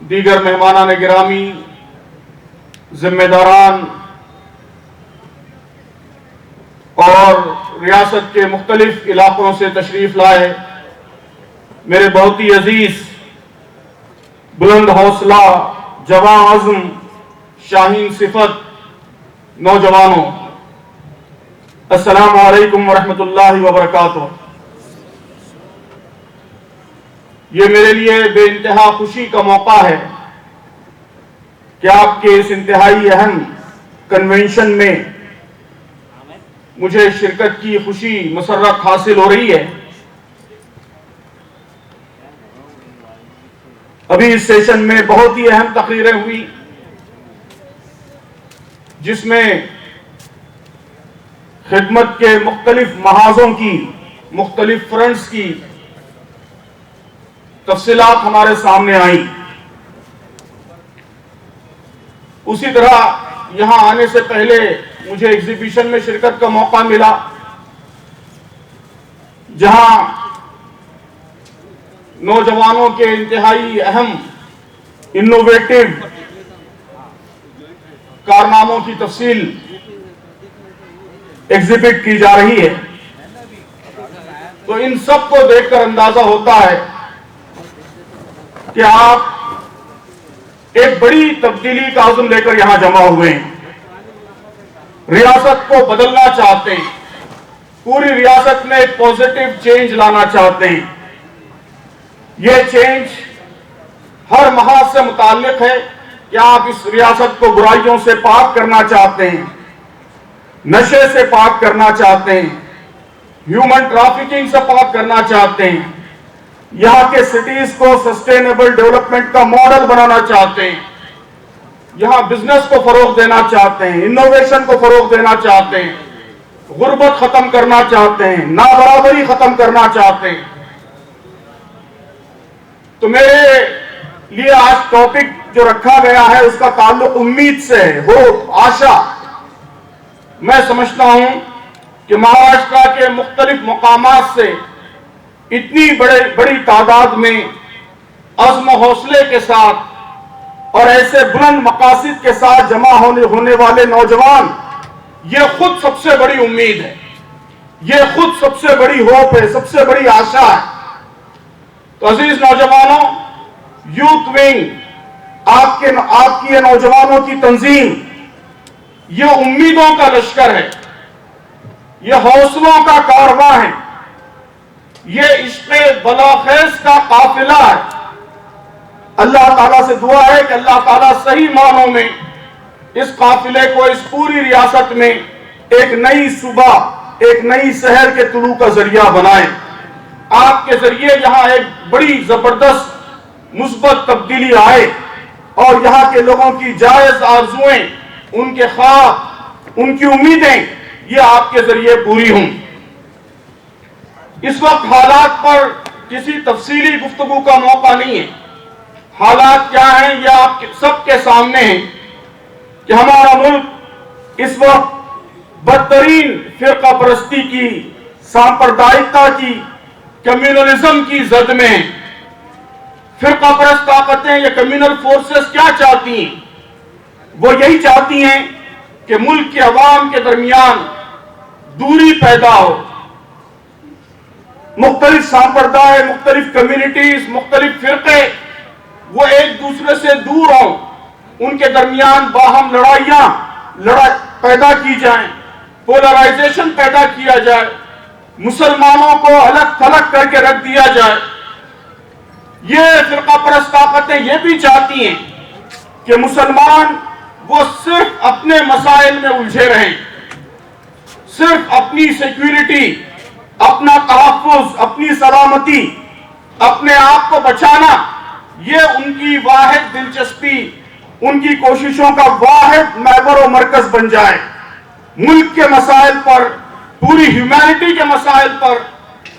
دیگر مہمانان گرامی، ذمہ داران اور ریاست کے مختلف علاقوں سے تشریف لائے میرے بہت ہی عزیز، بلند حوصلہ، جواں عزم، شاہین صفت نوجوانوں، السلام علیکم ورحمۃ اللہ وبرکاتہ. یہ میرے لیے بے انتہا خوشی کا موقع ہے کہ آپ کے اس انتہائی اہم کنونشن میں مجھے شرکت کی خوشی مسرت حاصل ہو رہی ہے. ابھی اس سیشن میں بہت ہی اہم تقریریں ہوئی، جس میں خدمت کے مختلف محاذوں کی، مختلف فرنٹس کی تفصیلات ہمارے سامنے آئیں. اسی طرح یہاں آنے سے پہلے مجھے ایگزیبیشن میں شرکت کا موقع ملا، جہاں نوجوانوں کے انتہائی اہم انوویٹو کارناموں کی تفصیل ایگزیبٹ کی جا رہی ہے. تو ان سب کو دیکھ کر اندازہ ہوتا ہے کہ آپ ایک بڑی تبدیلی کا عزم لے کر یہاں جمع ہوئے ہیں، ریاست کو بدلنا چاہتے ہیں، پوری ریاست میں ایک پازیٹیو چینج لانا چاہتے ہیں. یہ چینج ہر محاذ سے متعلق ہے کہ آپ اس ریاست کو برائیوں سے پاک کرنا چاہتے ہیں، نشے سے پاک کرنا چاہتے ہیں، ہیومن ٹرافیکنگ سے پاک کرنا چاہتے ہیں، یہاں کے سٹیز کو سسٹینیبل ڈیولپمنٹ کا ماڈل بنانا چاہتے ہیں، یہاں بزنس کو فروغ دینا چاہتے ہیں، انوویشن کو فروغ دینا چاہتے ہیں، غربت ختم کرنا چاہتے ہیں، نابرابری ختم کرنا چاہتے ہیں. تو میرے لیے آج ٹاپک جو رکھا گیا ہے اس کا تعلق امید سے ہے، ہوپ، آشا. میں سمجھتا ہوں کہ مہاراشٹر کے مختلف مقامات سے اتنی بڑی تعداد میں عزم و حوصلے کے ساتھ اور ایسے بلند مقاصد کے ساتھ جمع ہونے والے نوجوان، یہ خود سب سے بڑی امید ہے، یہ خود سب سے بڑی ہوپ ہے، سب سے بڑی آشا ہے. تو عزیز نوجوانوں، یوتھ ونگ، آپ کی یہ نوجوانوں کی تنظیم، یہ امیدوں کا لشکر ہے، یہ حوصلوں کا کارواں ہے، یہ عشق بلاخیز کا قافلہ ہے. اللہ تعالیٰ سے دعا ہے کہ اللہ تعالیٰ صحیح معنوں میں اس قافلے کو اس پوری ریاست میں ایک نئی صبح، ایک نئی شہر کے طلوع کا ذریعہ بنائے. آپ کے ذریعے یہاں ایک بڑی زبردست مثبت تبدیلی آئے اور یہاں کے لوگوں کی جائز آرزوئیں، ان کے خواب، ان کی امیدیں یہ آپ کے ذریعے پوری ہوں. اس وقت حالات پر کسی تفصیلی گفتگو کا موقع نہیں ہے. حالات کیا ہیں یہ آپ سب کے سامنے ہیں کہ ہمارا ملک اس وقت بدترین فرقہ پرستی کی، سامپردائکتا کی، کمیونلزم کی زد میں ہیں. فرقہ پرست طاقتیں یا کمیونل فورسز کیا چاہتی ہیں؟ وہ یہی چاہتی ہیں کہ ملک کے عوام کے درمیان دوری پیدا ہو، مختلف سامپردائے، مختلف کمیونٹیز، مختلف فرقے وہ ایک دوسرے سے دور ہوں، ان کے درمیان باہم لڑائیاں پیدا کی جائیں، پولرائزیشن پیدا کیا جائے، مسلمانوں کو الگ تھلگ کر کے رکھ دیا جائے. یہ فرقہ پرست طاقتیں یہ بھی چاہتی ہیں کہ مسلمان وہ صرف اپنے مسائل میں الجھے رہیں، صرف اپنی سیکیورٹی، اپنا تحفظ، اپنی سلامتی، اپنے آپ کو بچانا، یہ ان کی واحد دلچسپی، ان کی کوششوں کا واحد محور و مرکز بن جائے۔ ملک کے مسائل پر، پوری ہیومینٹی کے مسائل پر،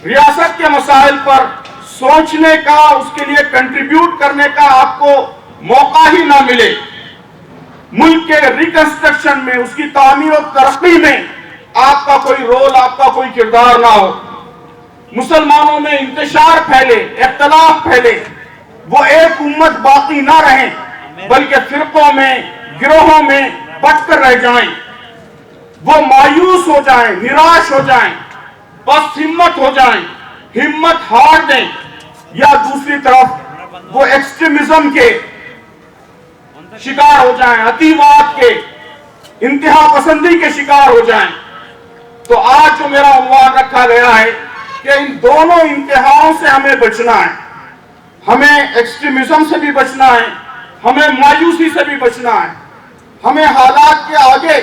ریاست کے مسائل پر سوچنے کا، اس کے لیے کنٹریبیوٹ کرنے کا آپ کو موقع ہی نہ ملے۔ ملک کے ریکنسٹرکشن میں، اس کی تعمیر و ترقی میں آپ کا کوئی رول، آپ کا کوئی کردار نہ ہو۔ مسلمانوں میں انتشار پھیلے، اختلاف پھیلے، وہ ایک امت باقی نہ رہیں بلکہ فرقوں میں، گروہوں میں بٹ کر رہ جائیں، وہ مایوس ہو جائیں، نراش ہو جائیں، بس ہمت ہو جائیں، ہمت ہار دیں، یا دوسری طرف وہ ایکسٹریمزم کے شکار ہو جائیں، عتیوات کے، انتہا پسندی کے شکار ہو جائیں۔ تو آج جو میرا عنوان رکھا گیا ہے کہ ان دونوں انتہاؤں سے ہمیں بچنا ہے، ہمیں ایکسٹریمزم سے بھی بچنا ہے، ہمیں مایوسی سے بھی بچنا ہے، ہمیں حالات کے آگے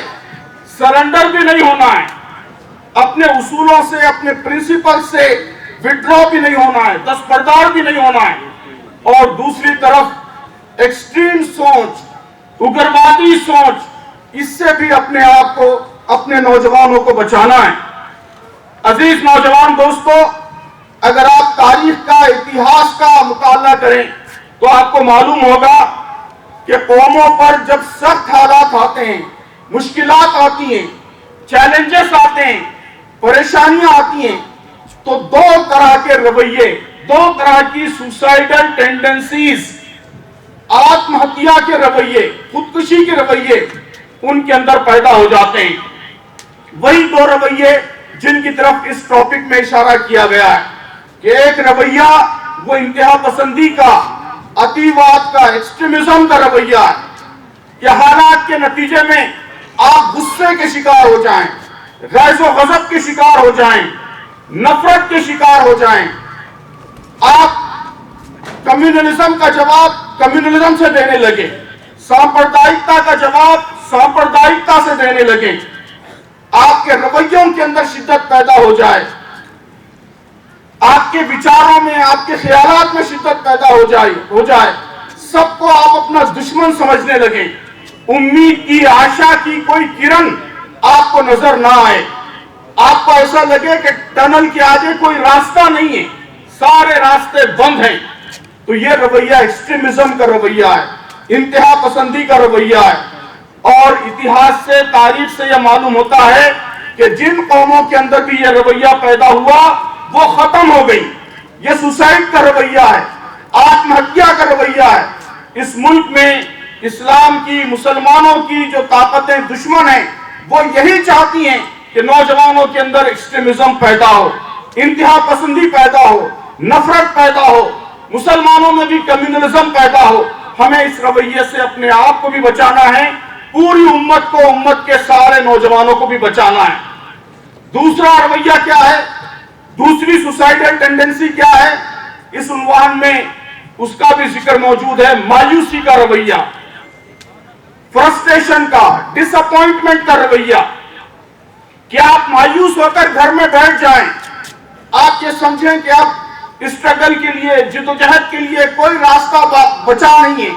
سرنڈر بھی نہیں ہونا ہے، اپنے اصولوں سے، اپنے پرنسپل سے وڈرا بھی نہیں ہونا ہے، دستبردار بھی نہیں ہونا ہے، اور دوسری طرف ایکسٹریم سوچ، اگروادی سوچ، اس سے بھی اپنے آپ کو، اپنے نوجوانوں کو بچانا ہے۔ عزیز نوجوان دوستو، اگر آپ تاریخ کا، اتہاس کا مطالعہ کریں تو آپ کو معلوم ہوگا کہ قوموں پر جب سخت حالات آتے ہیں، مشکلات آتی ہیں، چیلنجز آتے ہیں، پریشانیاں آتی ہیں، تو دو طرح کے رویے، دو طرح کی سوسائیڈل ٹینڈنسیز، آتم ہتیا کے رویے، خودکشی کے رویے ان کے اندر پیدا ہو جاتے ہیں۔ وہی دو رویے جن کی طرف اس ٹاپک میں اشارہ کیا گیا ہے کہ ایک رویہ وہ انتہا پسندی کا، عتیوات کا، ایکسٹریمزم کا رویہ ہے کہ حالات کے نتیجے میں آپ غصے کے شکار ہو جائیں، غیظ و غضب کے شکار ہو جائیں، نفرت کے شکار ہو جائیں، آپ کمیونلزم کا جواب کمیونلزم سے دینے لگے، سامپردائکتا کا جواب سامپردائکتا سے دینے لگے، آپ کے رویوں کے اندر شدت پیدا ہو جائے، آپ کے وچاروں میں، آپ کے خیالات میں شدت پیدا ہو جائے، سب کو آپ اپنا دشمن سمجھنے لگیں، امید کی، آشا کی کوئی کرن آپ کو نظر نہ آئے، آپ کو ایسا لگے کہ ٹنل کے آگے کوئی راستہ نہیں ہے، سارے راستے بند ہیں، تو یہ رویہ ایکسٹریمزم کا رویہ ہے، انتہا پسندی کا رویہ ہے۔ اور اتہاس سے، تاریخ سے یہ معلوم ہوتا ہے کہ جن قوموں کے اندر بھی یہ رویہ پیدا ہوا وہ ختم ہو گئی۔ یہ سوسائڈ کا رویہ ہے، آتم ہتیا کا رویہ ہے۔ اس ملک میں اسلام کی، مسلمانوں کی جو طاقتیں دشمن ہیں وہ یہی چاہتی ہیں کہ نوجوانوں کے اندر ایکسٹریمزم پیدا ہو، انتہا پسندی پیدا ہو، نفرت پیدا ہو، مسلمانوں میں بھی کمیونلزم پیدا ہو۔ ہمیں اس رویے سے اپنے آپ کو بھی بچانا ہے، پوری امت کو، امت کے سارے نوجوانوں کو بھی بچانا ہے۔ دوسرا رویہ کیا ہے؟ دوسری سوسائیڈل ٹینڈنسی کیا ہے؟ اس عنوان میں اس کا بھی ذکر موجود ہے، مایوسی کا رویہ، فرسٹریشن کا، ڈس اپوائنٹمنٹ کا رویہ، کہ آپ مایوس ہو کر گھر میں بیٹھ جائیں، آپ یہ سمجھیں کہ آپ اسٹرگل کے لیے، جدوجہد کے لیے کوئی راستہ بچا نہیں ہے،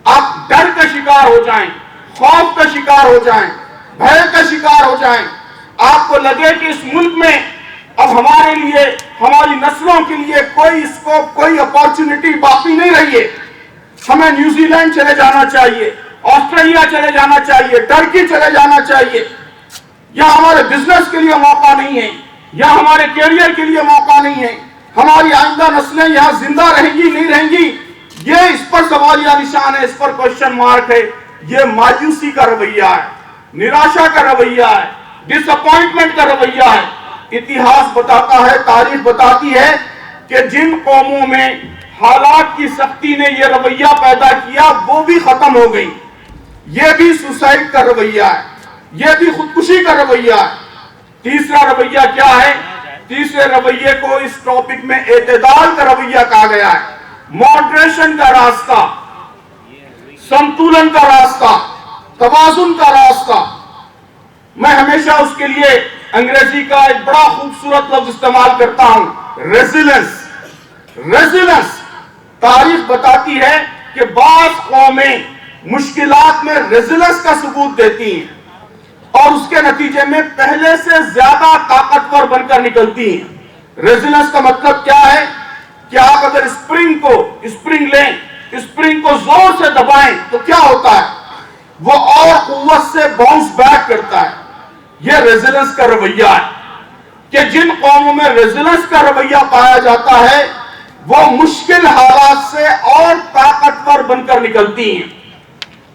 آپ ڈر کا شکار ہو جائیں، خوف کا شکار ہو جائیں، بھے کا شکار ہو جائیں، آپ کو لگے کہ اس ملک میں اب ہمارے لیے، ہماری نسلوں کے لیے کوئی اسکوپ، کوئی اپارچونٹی باقی نہیں رہی ہے، ہمیں نیوزی لینڈ چلے جانا چاہیے، آسٹریلیا چلے جانا چاہیے، ٹرکی چلے جانا چاہیے، یا ہمارے بزنس کے لیے موقع نہیں ہے، یا ہمارے کیریئر کے لیے موقع نہیں ہے، ہماری آئندہ نسلیں یہاں زندہ رہیں گی نہیں رہیں گی، یہ اس پر سوالیہ نشان ہے، اس پر کوشچن مارک ہے۔ یہ مایوسی کا رویہ ہے، نراشا کا رویہ ہے، ڈس اپوائنٹمنٹ کا رویہ ہے۔ اتہاس بتاتا ہے، تاریخ بتاتی ہے کہ جن قوموں میں حالات کی سختی نے یہ رویہ پیدا کیا وہ بھی ختم ہو گئی۔ یہ بھی سوسائڈ کا رویہ ہے، یہ بھی خودکشی کا رویہ ہے۔ تیسرا رویہ کیا ہے؟ تیسرے رویے کو اس ٹاپک میں اعتدال کا رویہ کہا گیا ہے، ماڈریشن کا راستہ، سنتولن کا راستہ، توازن کا راستہ۔ میں ہمیشہ اس کے لیے انگریزی کا ایک بڑا خوبصورت لفظ استعمال کرتا ہوں، ریزیلنس۔ ریزیلنس تاریخ بتاتی ہے کہ بعض قومیں مشکلات میں ریزیلنس کا ثبوت دیتی ہیں اور اس کے نتیجے میں پہلے سے زیادہ طاقتور بن کر نکلتی ہیں۔ ریزیلنس کا مطلب کیا ہے کہ آپ اگر اسپرنگ لیں، اسپرنگ کو زور سے دبائیں تو کیا ہوتا ہے؟ وہ اور قوت سے باؤنس بیک کرتا ہے۔ یہ ریزیلنس کا رویہ ہے کہ جن قوموں میں ریزیلنس کا رویہ پایا جاتا ہے وہ مشکل حالات سے اور طاقتور بن کر نکلتی ہیں۔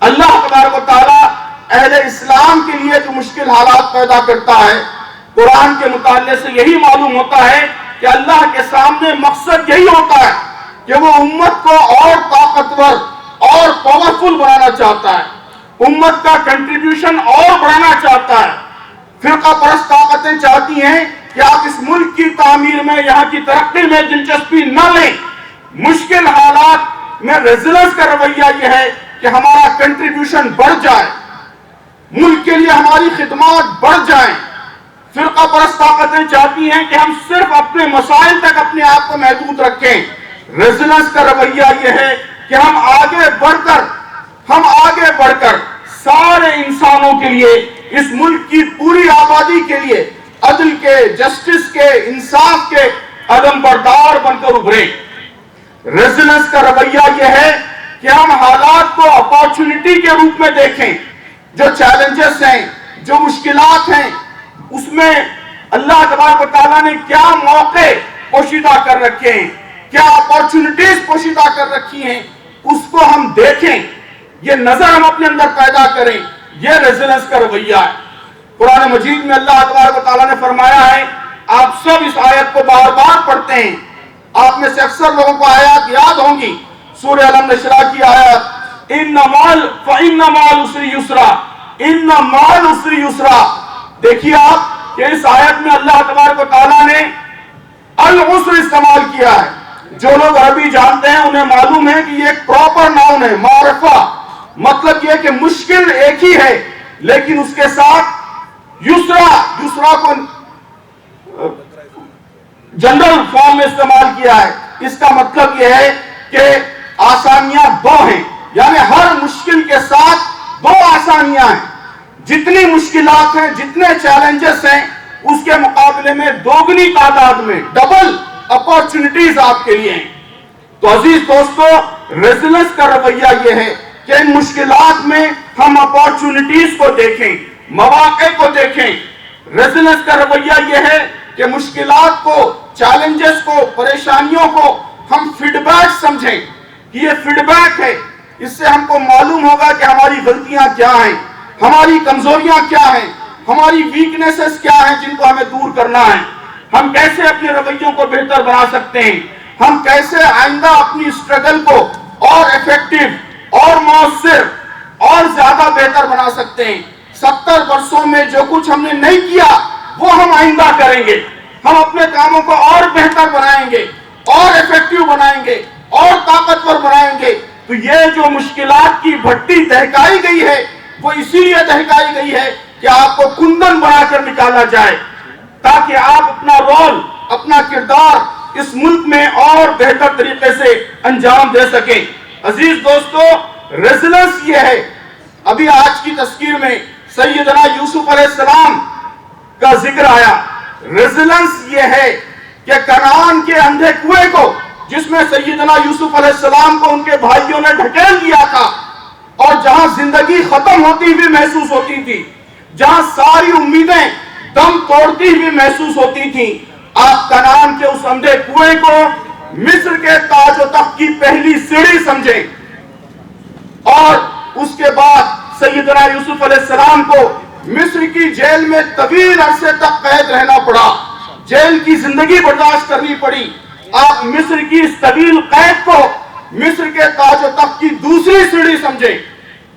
اللہ تبارک و تعالیٰ اہل اسلام کے لیے جو مشکل حالات پیدا کرتا ہے، قرآن کے مطالعے سے یہی معلوم ہوتا ہے کہ اللہ کے سامنے مقصد یہی ہوتا ہے کہ وہ امت کو اور طاقتور اور پاورفل بنانا چاہتا ہے، امت کا کنٹریبیوشن اور بڑھانا چاہتا ہے۔ فرقہ پرست طاقتیں چاہتی ہیں کہ آپ اس ملک کی تعمیر میں، یہاں کی ترقی میں دلچسپی نہ لیں۔ مشکل حالات میں ریزیلنس کا رویہ یہ ہے کہ ہمارا کنٹریبیوشن بڑھ جائے، ملک کے لیے ہماری خدمات بڑھ جائیں۔ فرقہ پرست طاقتیں چاہتی ہیں کہ ہم صرف اپنے مسائل تک اپنے آپ کو محدود رکھیں۔ ریزیلنس کا رویہ یہ ہے کہ ہم آگے بڑھ کر سارے انسانوں کے لیے، اس ملک کی پوری آبادی کے لیے عدل کے، جسٹس کے، انصاف کے علم بردار بن کر ابھریں۔ ریزیلنس کا رویہ یہ ہے کہ ہم حالات کو اپارچونٹی کے روپ میں دیکھیں۔ جو چیلنجز ہیں، جو مشکلات ہیں، اس میں اللہ تبارک و تعالیٰ نے کیا موقع پوشیدہ کر رکھے ہیں، کیا اپارچونٹیز پوشیدہ کر رکھی ہیں، اس کو ہم دیکھیں، یہ نظر ہم اپنے اندر پیدا کریں۔ یہ ریزیلنس کا رویہ ہے۔ قرآن مجید میں اللہ تبارک و تعالیٰ نے فرمایا ہے، آپ سب اس آیت کو بار بار پڑھتے ہیں، آپ میں سے اکثر لوگوں کو آیات یاد ہوں گی۔ سورہ الم نشرح کی آیت، فَإِنَّ مَعَ الْعُسْرِ يُسْرًا، إِنَّ مَعَ الْعُسْرِ يُسْرًا۔ دیکھیے آپ کہ اس آیت میں اللہ تبارک و تعالیٰ نے العسر استعمال کیا ہے۔ جو لوگ عربی جانتے ہیں انہیں معلوم ہے کہ یہ ایک پراپر ناؤن ہے، معرفہ، مطلب یہ کہ مشکل ایک ہی ہے لیکن اس کے ساتھ یسرا کو جنرل فارم میں استعمال کیا ہے۔ اس کا مطلب یہ ہے کہ آسانیاں دو ہیں، یعنی ہر مشکل کے ساتھ دو آسانیاں ہیں۔ جتنی مشکلات ہیں، جتنے چیلنجز ہیں، اس کے مقابلے میں دوگنی تعداد میں ڈبل اپارچونٹیز آپ کے لیے ہیں۔ تو عزیز دوستو، ریزیلنس کا رویہ یہ ہے کہ ان مشکلات میں ہم اپارچونٹیز کو دیکھیں، مواقع کو دیکھیں۔ ریزیلنس کا رویہ یہ ہے کہ مشکلات کو، چیلنجز کو، پریشانیوں کو ہم فیڈ بیک سمجھیں کہ یہ فیڈ بیک ہے، اس سے ہم کو معلوم ہوگا کہ ہماری غلطیاں کیا ہیں، ہماری کمزوریاں کیا ہیں، ہماری ویکنیسز کیا ہیں جن کو ہمیں دور کرنا ہے، ہم کیسے اپنے رویوں کو بہتر بنا سکتے ہیں، ہم کیسے آئندہ اپنی اسٹرگل کو اور ایفیکٹو اور مؤثر اور زیادہ بہتر بنا سکتے ہیں۔ 70 برسوں میں جو کچھ ہم نے نہیں کیا وہ ہم آئندہ کریں گے، ہم اپنے کاموں کو اور بہتر بنائیں گے، اور ایفیکٹو بنائیں گے، اور طاقتور بنائیں گے۔ تو یہ جو مشکلات کی بھٹی دہکائی گئی ہے وہ اسی لیے دہکائی گئی ہے کہ آپ کو کندن بنا کر نکالا جائے تاکہ آپ اپنا رول، اپنا کردار اس ملک میں اور بہتر طریقے سے انجام دے سکیں۔ عزیز دوستو، ریزیلنس یہ ہے، ابھی آج کی تذکیر میں سیدنا یوسف علیہ السلام کا ذکر آیا۔ ریزیلنس یہ ہے کہ کنعان کے اندھے کنویں کو، جس میں سیدنا یوسف علیہ السلام کو ان کے بھائیوں نے ڈھکیل دیا تھا، اور جہاں زندگی ختم ہوتی ہوئی محسوس ہوتی تھی، جہاں ساری امیدیں دم توڑتی ہوئی محسوس ہوتی تھیں، آپ کنعان کے اس اندھے کنویں کو مصر کے تاج و تخت کی پہلی سیڑھی سمجھیں۔ اور اس کے بعد سیدنا یوسف علیہ السلام کو مصر کی جیل میں طویل عرصے تک قید رہنا پڑا، جیل کی زندگی برداشت کرنی پڑی۔ آپ مصر کی اس طویل قید کو مصر کے تاج و تخت کی دوسری سیڑھی سمجھیں۔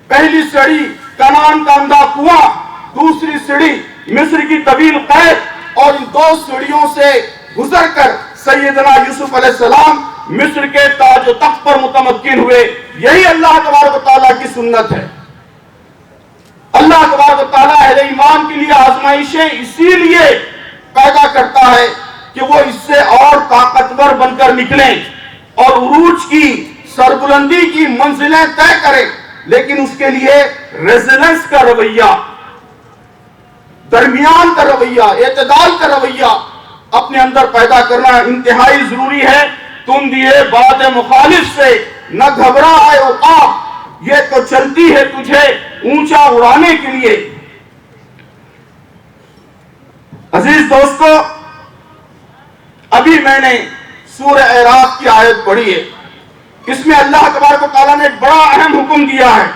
پہلی سیڑھی کنعان کا اندھا کنواں، دوسری سیڑھی مصر کی طویل قید، اور ان دو سیڑھیوں سے گزر کر سیدنا یوسف علیہ السلام مصر کے تاج و تخت پر متمکن ہوئے۔ یہی اللہ تبارک و تعالیٰ کی سنت ہے۔ اللہ اللہ تبارک و تعالیٰ اہل ایمان کے لیے آزمائشیں اسی لیے پیدا کرتا ہے کہ وہ اس سے اور طاقتور بن کر نکلیں اور عروج کی سربلندی کی منزلیں طے کریں، لیکن اس کے لیے ریزیلنس کا رویہ، درمیان کا رویہ، اعتدال کا رویہ اپنے اندر پیدا کرنا انتہائی ضروری ہے۔ تم دیے بات مخالف سے نہ گھبرا آئے عقاب، یہ تو چلتی ہے تجھے اونچا اڑانے کے لیے۔ عزیز دوستو، ابھی میں نے سورہ اعراف کی آیت پڑھی ہے، اس میں اللہ تبارک و تعالیٰ نے ایک بڑا اہم حکم دیا ہے،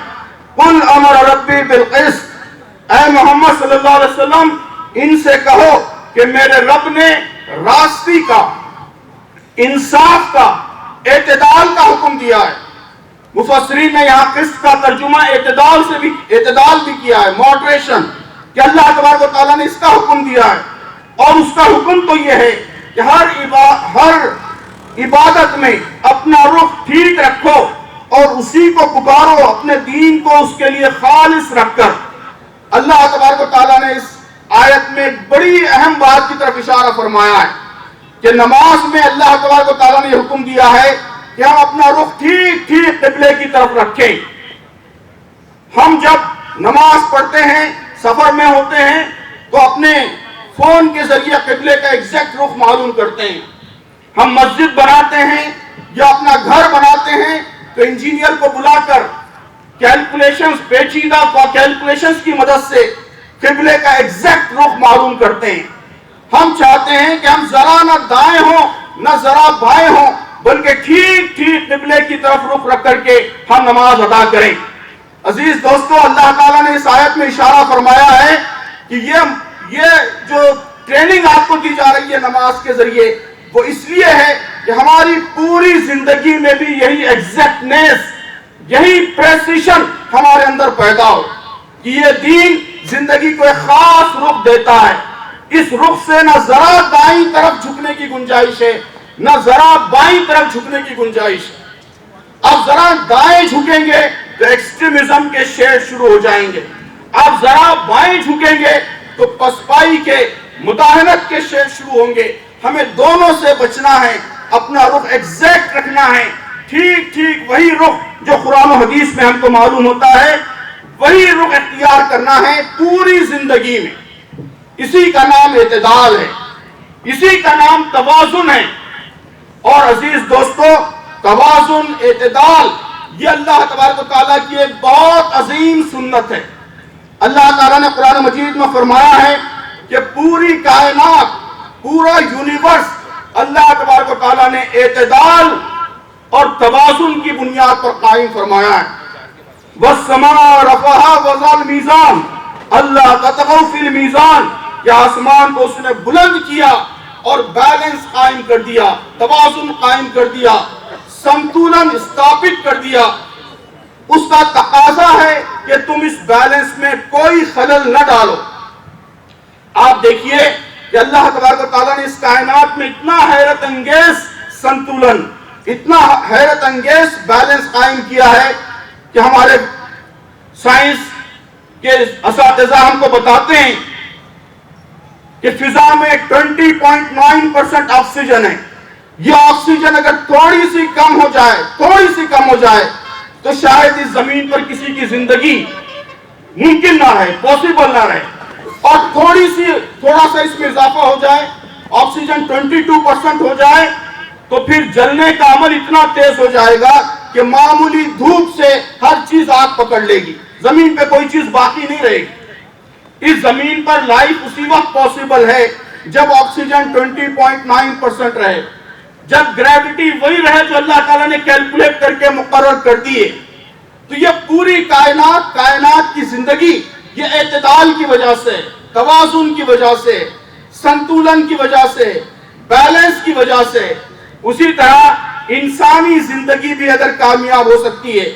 قل امر ربی بالقسط، اے محمد صلی اللہ علیہ وسلم ان سے کہو کہ میرے رب نے راستی کا، انصاف کا، اعتدال کا حکم دیا ہے۔ مفسرین نے یہاں قسط کا ترجمہ اعتدال بھی کیا ہے، ماڈریشن، کہ اللہ تبارک و تعالیٰ نے اس کا حکم دیا ہے، اور اس کا حکم تو یہ ہے کہ ہر عبادت میں اپنا رخ ٹھیک رکھو اور اسی کو پکارو، اپنے دین کو اس کے لیے خالص رکھ کر۔ اللہ تبارک و تعالیٰ نے اس آیت میں ایک بڑی اہم بات کی طرف اشارہ فرمایا ہے کہ نماز میں اللہ تبارک و تعالیٰ نے حکم دیا ہے کہ ہم اپنا رخ ٹھیک قبلے کی طرف رکھیں۔ ہم جب نماز پڑھتے ہیں، سفر میں ہوتے ہیں، تو اپنے فون کے ذریعے قبلے کا ایگزیکٹ رخ معلوم کرتے ہیں۔ ہم مسجد بناتے ہیں یا اپنا گھر بناتے ہیں تو انجینئر کو بلا کر کیلکولیشنز، پیچیدہ کیلکولیشنز کی مدد سے قبلے کا ایگزیکٹ رخ معلوم کرتے ہیں۔ ہم چاہتے ہیں کہ ہم ذرا نہ دائیں ہوں نہ ذرا بائیں ہوں، بلکہ ٹھیک قبلے کی طرف رخ رکھ کر کے ہم نماز ادا کریں۔ عزیز دوستو، اللہ تعالیٰ نے اس آیت میں اشارہ فرمایا ہے کہ یہ جو ٹریننگ آپ کو دی جا رہی ہے نماز کے ذریعے، وہ اس لیے ہے کہ ہماری پوری زندگی میں بھی یہی ایگزیکٹنیس، یہی پریسیشن ہمارے اندر پیدا ہو کہ یہ دین زندگی کو ایک خاص رخ دیتا ہے۔ اس رخ سے نہ ذرا دائیں طرف جھکنے کی گنجائش ہے، نہ ذرا بائیں طرف جھکنے کی گنجائش ہے۔ اب ذرا دائیں جھکیں گے تو ایکسٹریمزم کے شیڈ شروع ہو جائیں گے، اب ذرا بائیں جھکیں گے تو پسپائی کے، مداہنت کے شیڈ شروع ہوں گے۔ ہمیں دونوں سے بچنا ہے، اپنا رخ ایگزیکٹ رکھنا ہے، ٹھیک وہی رخ جو قرآن و حدیث میں ہم کو معلوم ہوتا ہے، وہی رخ اختیار کرنا ہے پوری زندگی میں۔ اسی کا نام اعتدال ہے، اسی کا نام توازن ہے۔ اور عزیز دوستو، توازن، اعتدال، یہ اللہ تبارک و تعالیٰ کی ایک بہت عظیم سنت ہے۔ اللہ تعالیٰ نے قرآن مجید میں فرمایا ہے کہ پوری کائنات، پورا یونیورس اللہ تبارک و تعالیٰ نے اعتدال اور توازن کی بنیاد پر قائم فرمایا ہے۔ وَالسَّمَاءَ رَفَعَهَا وَوَضَعَ الْمِيزَانَ، اللہ تطغوا فی المیزان، کہ آسمان کو اس نے بلند کیا اور بیلنس قائم کر دیا، توازن قائم کر دیا، سنتولن ثابت کر دیا۔ اس کا تقاضا ہے کہ تم اس بیلنس میں کوئی خلل نہ ڈالو۔ آپ دیکھیے کہ اللہ تبارک و تعالیٰ نے اس کائنات میں اتنا حیرت انگیز سنتولن، اتنا حیرت انگیز بیلنس قائم کیا ہے کہ ہمارے سائنس کے اساتذہ ہم کو بتاتے ہیں کہ فضا میں 20.9% آکسیجن ہے۔ یہ آکسیجن اگر تھوڑی سی کم ہو جائے تو شاید اس زمین پر کسی کی زندگی ممکن نہ رہے، پاسبل نہ رہے، اور تھوڑا سا اس میں اضافہ ہو جائے، آکسیجن 22% ہو جائے تو پھر جلنے کا عمل اتنا تیز ہو جائے گا کہ معمولی دھوپ سے ہر چیز آگ پکڑ لے گی، زمین پہ کوئی چیز باقی نہیں رہے گی۔ اس زمین پر لائف اسی وقت پاسبل ہے جب آکسیجن 20.9% رہے، جب گریویٹی وہی رہے جو اللہ تعالیٰ نے کیلکولیٹ کر کے مقرر کر دیے۔ تو یہ پوری کائنات کی زندگی یہ اعتدال کی وجہ سے، توازن کی وجہ سے، سنتولن کی وجہ سے، بیلنس کی وجہ سے۔ اسی طرح انسانی زندگی بھی اگر کامیاب ہو سکتی ہے،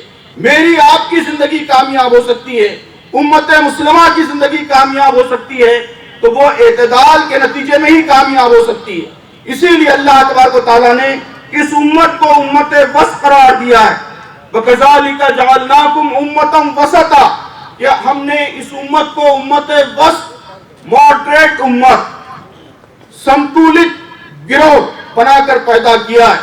میری آپ کی زندگی کامیاب ہو سکتی ہے، امت مسلمہ کی زندگی کامیاب ہو سکتی ہے، تو وہ اعتدال کے نتیجے میں ہی کامیاب ہو سکتی ہے۔ اسی لیے اللہ تبارک و تعالیٰ نے اس امت کو امت وسط قرار دیا ہے۔ وَكَذَلِكَ جَعَلْنَاكُمْ أُمَّةً وَسَطًا، کہ ہم نے اس امت کو امت وسط، ماڈریٹ امت، سنتولت گروہ بنا کر پیدا کیا ہے،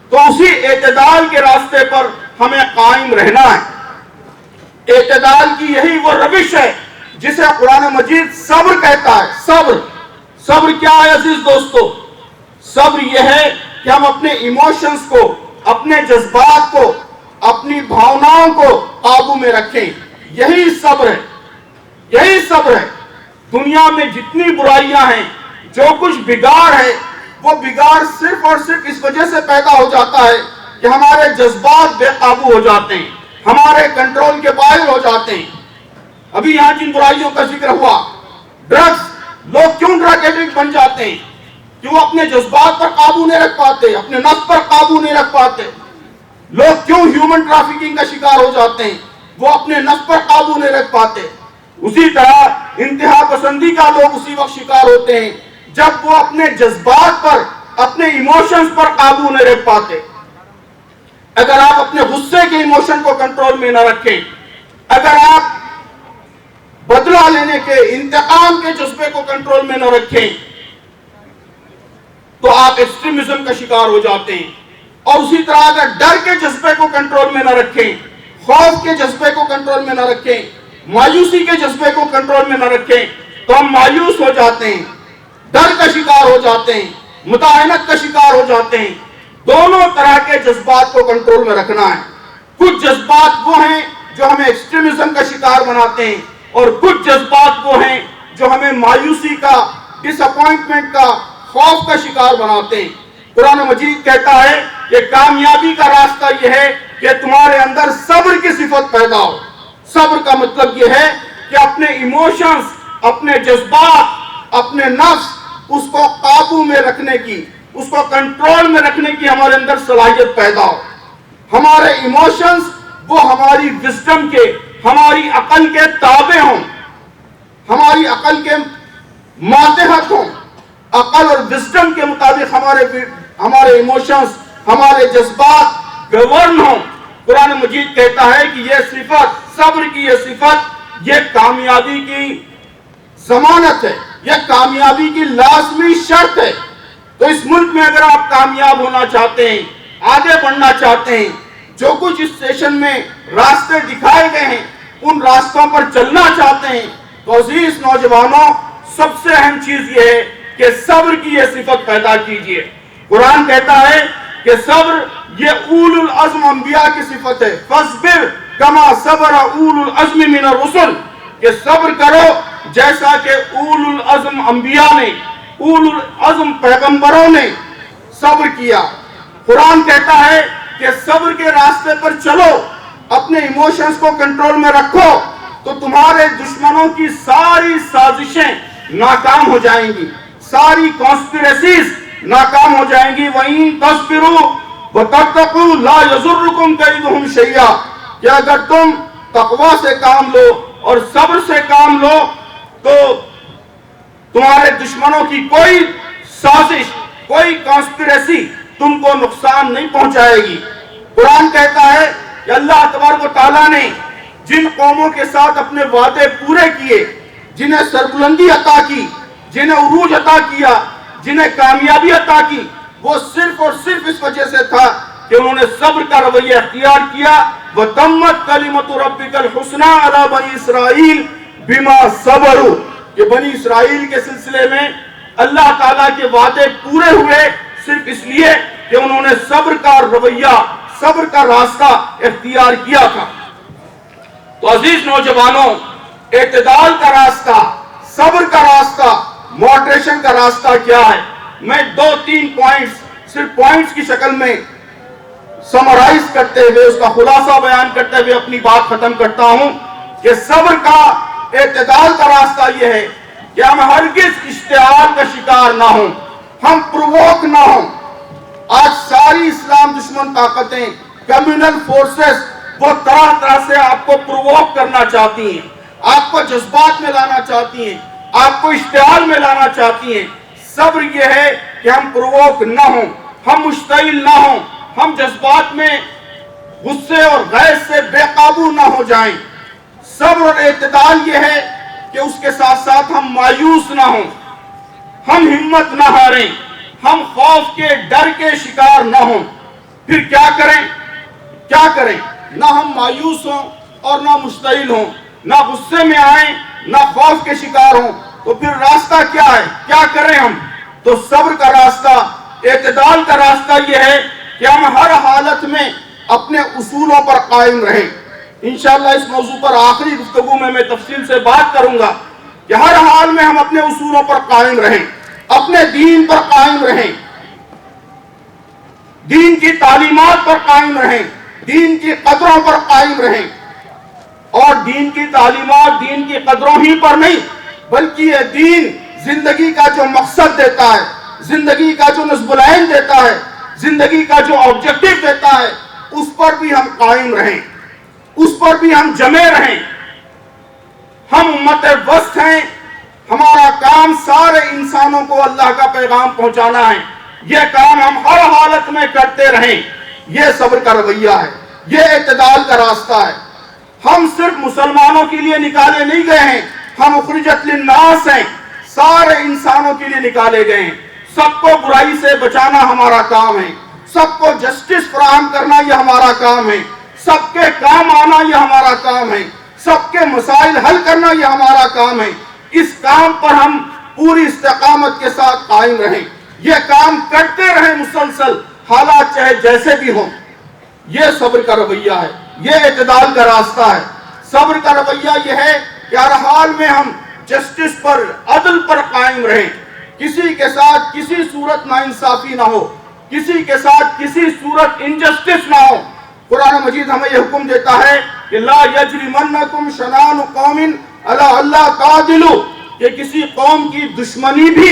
تو اسی اعتدال کے راستے پر ہمیں قائم رہنا ہے۔ اعتدال کی یہی وہ روش ہے جسے قرآن مجید صبر کہتا ہے۔ صبر کیا ہے عزیز دوستو؟ صبر یہ ہے کہ ہم اپنے ایموشنز کو، اپنے جذبات کو، اپنی بھاوناؤں کو قابو میں رکھیں۔ یہی صبر ہے، یہی صبر ہے۔ دنیا میں جتنی برائیاں ہیں، جو کچھ بگاڑ ہے، وہ بگاڑ صرف اور صرف اس وجہ سے پیدا ہو جاتا ہے کہ ہمارے جذبات بے قابو ہو جاتے ہیں، ہمارے کنٹرول کے باہر ہو جاتے ہیں۔ ابھی یہاں جن برائیوں کا ذکر ہوا، ڈرگز، لوگ کیوں ڈرگ ایڈکٹ بن جاتے ہیں؟ کہ وہ اپنے جذبات پر قابو نہیں رکھ پاتے، اپنے نفس پر قابو نہیں رکھ پاتے۔ لوگ کیوں ہیومن ٹریفکنگ کا شکار ہو جاتے ہیں؟ وہ اپنے نفس پر قابو نہیں رکھ پاتے۔ اسی طرح انتہا پسندی کا لوگ اسی وقت شکار ہوتے ہیں جب وہ اپنے جذبات پر، اپنے ایموشنز پر قابو نہیں رکھ پاتے۔ اگر آپ اپنے غصے کے ایموشن کو کنٹرول میں نہ رکھیں، اگر آپ بدلہ لینے کے، انتقام کے جذبے کو کنٹرول میں نہ رکھیں، تو آپ ایکسٹریمزم کا شکار ہو جاتے ہیں۔ اور اسی طرح اگر ڈر کے جذبے کو کنٹرول میں نہ رکھیں، خوف کے جذبے کو کنٹرول میں نہ رکھیں، مایوسی کے جذبے کو کنٹرول میں نہ رکھیں، تو ہم مایوس ہو جاتے ہیں، ڈر کا شکار ہو جاتے ہیں، مطمئنت کا شکار ہو جاتے ہیں۔ دونوں طرح کے جذبات کو کنٹرول میں رکھنا ہے۔ کچھ جذبات وہ ہیں جو ہمیں ایکسٹریمزم کا شکار بناتے ہیں، اور کچھ جذبات وہ ہیں جو ہمیں مایوسی کا، ڈس اپوائنٹمنٹ کا، خوف کا شکار بناتے ہیں۔ قرآن مجید کہتا ہے کہ کامیابی کا راستہ یہ ہے کہ تمہارے اندر صبر کی صفت پیدا ہو۔ صبر کا مطلب یہ ہے کہ اپنے ایموشنز، اپنے جذبات، اپنے نفس، اس کو قابو میں رکھنے کی، اس کو کنٹرول میں رکھنے کی ہمارے اندر صلاحیت پیدا ہو۔ ہمارے ایموشنز وہ ہماری وزڈم کے، ہماری عقل کے تابع ہوں، ہماری عقل کے ماتحت ہوں۔ عقل اور وزڈم کے مطابق ہمارے ایموشنز، ہمارے جذبات گورن ہوں۔ قرآن مجید کہتا ہے کہ یہ صفت، صبر کی یہ صفت، یہ کامیابی کی ضمانت ہے، یہ کامیابی کی لازمی شرط ہے۔ تو اس ملک میں اگر آپ کامیاب ہونا چاہتے ہیں، آگے بڑھنا چاہتے ہیں، جو کچھ اس سیشن میں راستے دکھائے گئے ہیں ان راستوں پر چلنا چاہتے ہیں، تو عزیز نوجوانوں، سب سے اہم چیز یہ ہے کہ صبر کی یہ صفت پیدا کیجئے۔ قرآن کہتا ہے کہ صبر یہ اول العزم انبیاء کی صفت ہے۔ فاصبر کما صبر اول العزم من الرسل، کہ صبر کرو جیسا کہ اول العزم انبیاء نے، اول العزم پیغمبروں نے صبر کیا۔ قرآن کہتا ہے کہ صبر کے راستے پر چلو، اپنے ایموشنز کو کنٹرول میں رکھو، تو تمہارے دشمنوں کی ساری سازشیں ناکام ہو جائیں گی، ساری کانسپیریسیز ناکام ہو جائیں گی۔ وَإِن تَصْبِرُوا وَتَتَّقُوا لَا يَضُرُّكُمْ كَيْدُهُمْ شَيْئًا، کہ اگر تم تقوی سے کام لو اور صبر سے کام لو تو تمہارے دشمنوں کی کوئی سازش، کوئی کانسپیریسی تم کو نقصان نہیں پہنچائے گی۔ قرآن کہتا ہے کہ اللہ تبارک و تعالیٰ نے جن قوموں کے ساتھ اپنے وعدے پورے کیے، جنہیں سربلندی عطا کی، جنہیں عروج عطا کیا، جنہیں کامیابی عطا کی، وہ صرف اور صرف اس وجہ سے تھا کہ انہوں نے صبر کا رویہ اختیار کیا۔ وَتَمَّتْ كَلِمَةُ رَبِّكَ الْحُسْنَى عَلَى بَنِي إِسْرَائِيلَ بِمَا صَبَرُوا، کہ بنی اسرائیل کے سلسلے میں اللہ تعالیٰ کے وعدے پورے ہوئے صرف اس لیے کہ انہوں نے صبر کا رویہ، صبر کا راستہ اختیار کیا تھا۔ تو عزیز نوجوانوں، اعتدال کا راستہ، صبر کا راستہ، ماڈریشن کا راستہ کیا ہے؟ میں 2-3 پوائنٹس، صرف پوائنٹس کی شکل میں سمرائز کرتے ہوئے، اس کا خلاصہ بیان کرتے ہوئے اپنی بات ختم کرتا ہوں کہ صبر کا، اعتدال کا راستہ یہ ہے کہ ہم ہرگز اشتعال کا شکار نہ ہوں، ہم پرووک نہ ہوں۔ آج ساری اسلام دشمن طاقتیں، کمیونل فورسز، وہ طرح طرح سے آپ کو پرووک کرنا چاہتی ہیں، آپ کو جذبات میں لانا چاہتی ہیں، آپ کو اشتعال میں لانا چاہتی ہیں۔ صبر یہ ہے کہ ہم پرووک نہ ہوں، ہم مشتعل نہ ہوں، ہم جذبات میں غصے اور غیظ سے بے قابو نہ ہو جائیں۔ صبر اور اعتدال یہ ہے کہ اس کے ساتھ ساتھ ہم مایوس نہ ہوں، ہم ہمت نہ ہاریں، ہم خوف کے ڈر کے شکار نہ ہوں۔ پھر کیا کریں؟ نہ ہم مایوس ہوں اور نہ مشتعل ہوں، نہ غصے میں آئیں، نہ خوف کے شکار ہوں۔ تو پھر راستہ کیا ہے؟ کیا کریں ہم؟ تو صبر کا راستہ، اعتدال کا راستہ یہ ہے کہ ہم ہر حالت میں اپنے اصولوں پر قائم رہیں۔ انشاءاللہ اس موضوع پر آخری گفتگو میں تفصیل سے بات کروں گا کہ ہر حال میں ہم اپنے اصولوں پر قائم رہیں، اپنے دین پر قائم رہیں، دین کی تعلیمات پر قائم رہیں، دین کی قدروں پر قائم رہیں، اور دین کی تعلیمات، دین کی قدروں ہی پر نہیں بلکہ یہ دین زندگی کا جو مقصد دیتا ہے، زندگی کا جو نصب العین دیتا ہے، زندگی کا جو آبجیکٹو دیتا ہے، اس پر بھی ہم قائم رہیں، اس پر بھی ہم جمے رہیں۔ ہم امت وسط ہیں، ہمارا کام سارے انسانوں کو اللہ کا پیغام پہنچانا ہے، یہ کام ہم ہر حالت میں کرتے رہیں۔ یہ صبر کا رویہ ہے، یہ اعتدال کا راستہ ہے۔ ہم صرف مسلمانوں کے لیے نکالے نہیں گئے ہیں، ہم اخرجت للناس ہیں، سارے انسانوں کے لیے نکالے گئے ہیں۔ سب کو برائی سے بچانا ہمارا کام ہے، سب کو جسٹس فراہم کرنا یہ ہمارا کام ہے، سب کے کام آنا یہ ہمارا کام ہے، سب کے مسائل حل کرنا یہ ہمارا کام ہے۔ اس کام پر ہم پوری استقامت کے ساتھ قائم رہیں، یہ کام کرتے رہیں مسلسل، حالات چاہے جیسے بھی ہوں۔ یہ صبر کا رویہ ہے، یہ اعتدال کا راستہ ہے۔ صبر کا رویہ یہ ہے کہ ہر حال میں ہم جسٹس پر، عدل پر قائم رہیں، کسی کے ساتھ کسی صورت ناانصافی نہ ہو، کسی کے ساتھ کسی صورت انجسٹس نہ ہو۔ قرآن مجید ہمیں یہ حکم دیتا ہے کہ لا یجرمنکم شنآن قوم علی اللہ تعدلوا، کہ کسی قوم کی دشمنی بھی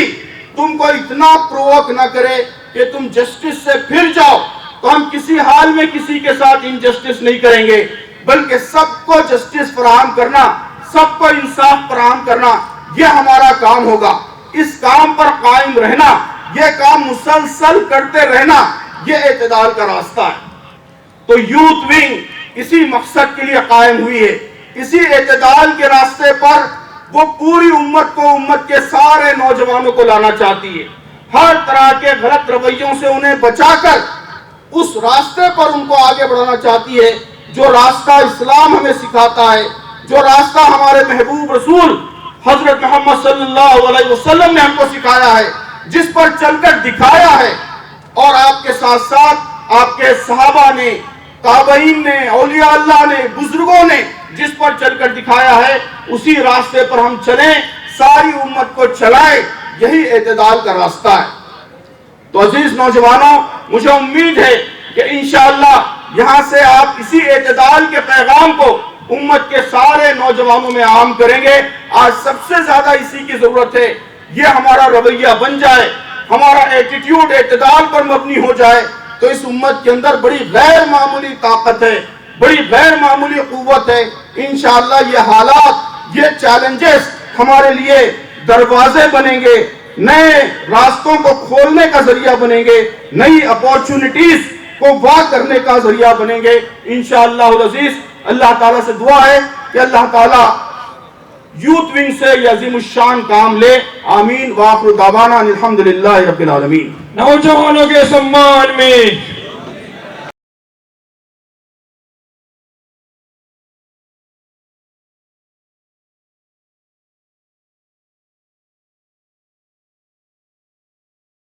تم کو اتنا پرووک نہ کرے کہ تم جسٹس سے پھر جاؤ۔ تو ہم کسی حال میں کسی کے ساتھ انجسٹس نہیں کریں گے، بلکہ سب کو جسٹس فراہم کرنا، سب کو انصاف فراہم کرنا، یہ ہمارا کام ہوگا۔ اس کام پر قائم رہنا، یہ کام مسلسل کرتے رہنا، یہ اعتدال کا راستہ ہے۔ تو یوتھ ونگ اسی مقصد کے لیے قائم ہوئی ہے، اسی اعتدال کے راستے پر وہ پوری امت کو، امت کے سارے نوجوانوں کو لانا چاہتی ہے، ہر طرح کے غلط رویوں سے انہیں بچا کر اس راستے پر ان کو آگے بڑھانا چاہتی ہے جو راستہ اسلام ہمیں سکھاتا ہے، جو راستہ ہمارے محبوب رسول حضرت محمد صلی اللہ علیہ وسلم نے ہم کو سکھایا ہے، جس پر چل کر دکھایا ہے، اور آپ کے ساتھ ساتھ آپ کے صحابہ نے، تابعین نے، اولیاء اللہ نے، بزرگوں نے جس پر چل کر دکھایا ہے، اسی راستے پر ہم چلیں، ساری امت کو چلائیں، یہی اعتدال کا راستہ ہے۔ تو عزیز نوجوانوں، مجھے امید ہے کہ انشاءاللہ یہاں سے آپ اسی اعتدال کے پیغام کو امت کے سارے نوجوانوں میں عام کریں گے۔ آج سب سے زیادہ اسی کی ضرورت ہے، یہ ہمارا رویہ بن جائے، ہمارا ایٹیٹیوڈ اعتدال پر مبنی ہو جائے، تو اس امت کے اندر بڑی غیر معمولی طاقت ہے، بڑی غیر معمولی قوت ہے۔ انشاءاللہ یہ حالات، یہ چیلنجز ہمارے لیے دروازے بنیں گے، نئے راستوں کو کھولنے کا ذریعہ بنیں گے، نئی اپورچونٹیز کو واہ کرنے کا ذریعہ بنیں گے انشاءاللہ العزیز۔ اللہ تعالیٰ سے دعا ہے کہ اللہ تعالیٰ یوتھ ونگ سے یہ عظیم الشان کام لے، آمین۔ وآخر دعوانا الحمدللہ رب العالمین۔ نوجوانوں کے سمان میں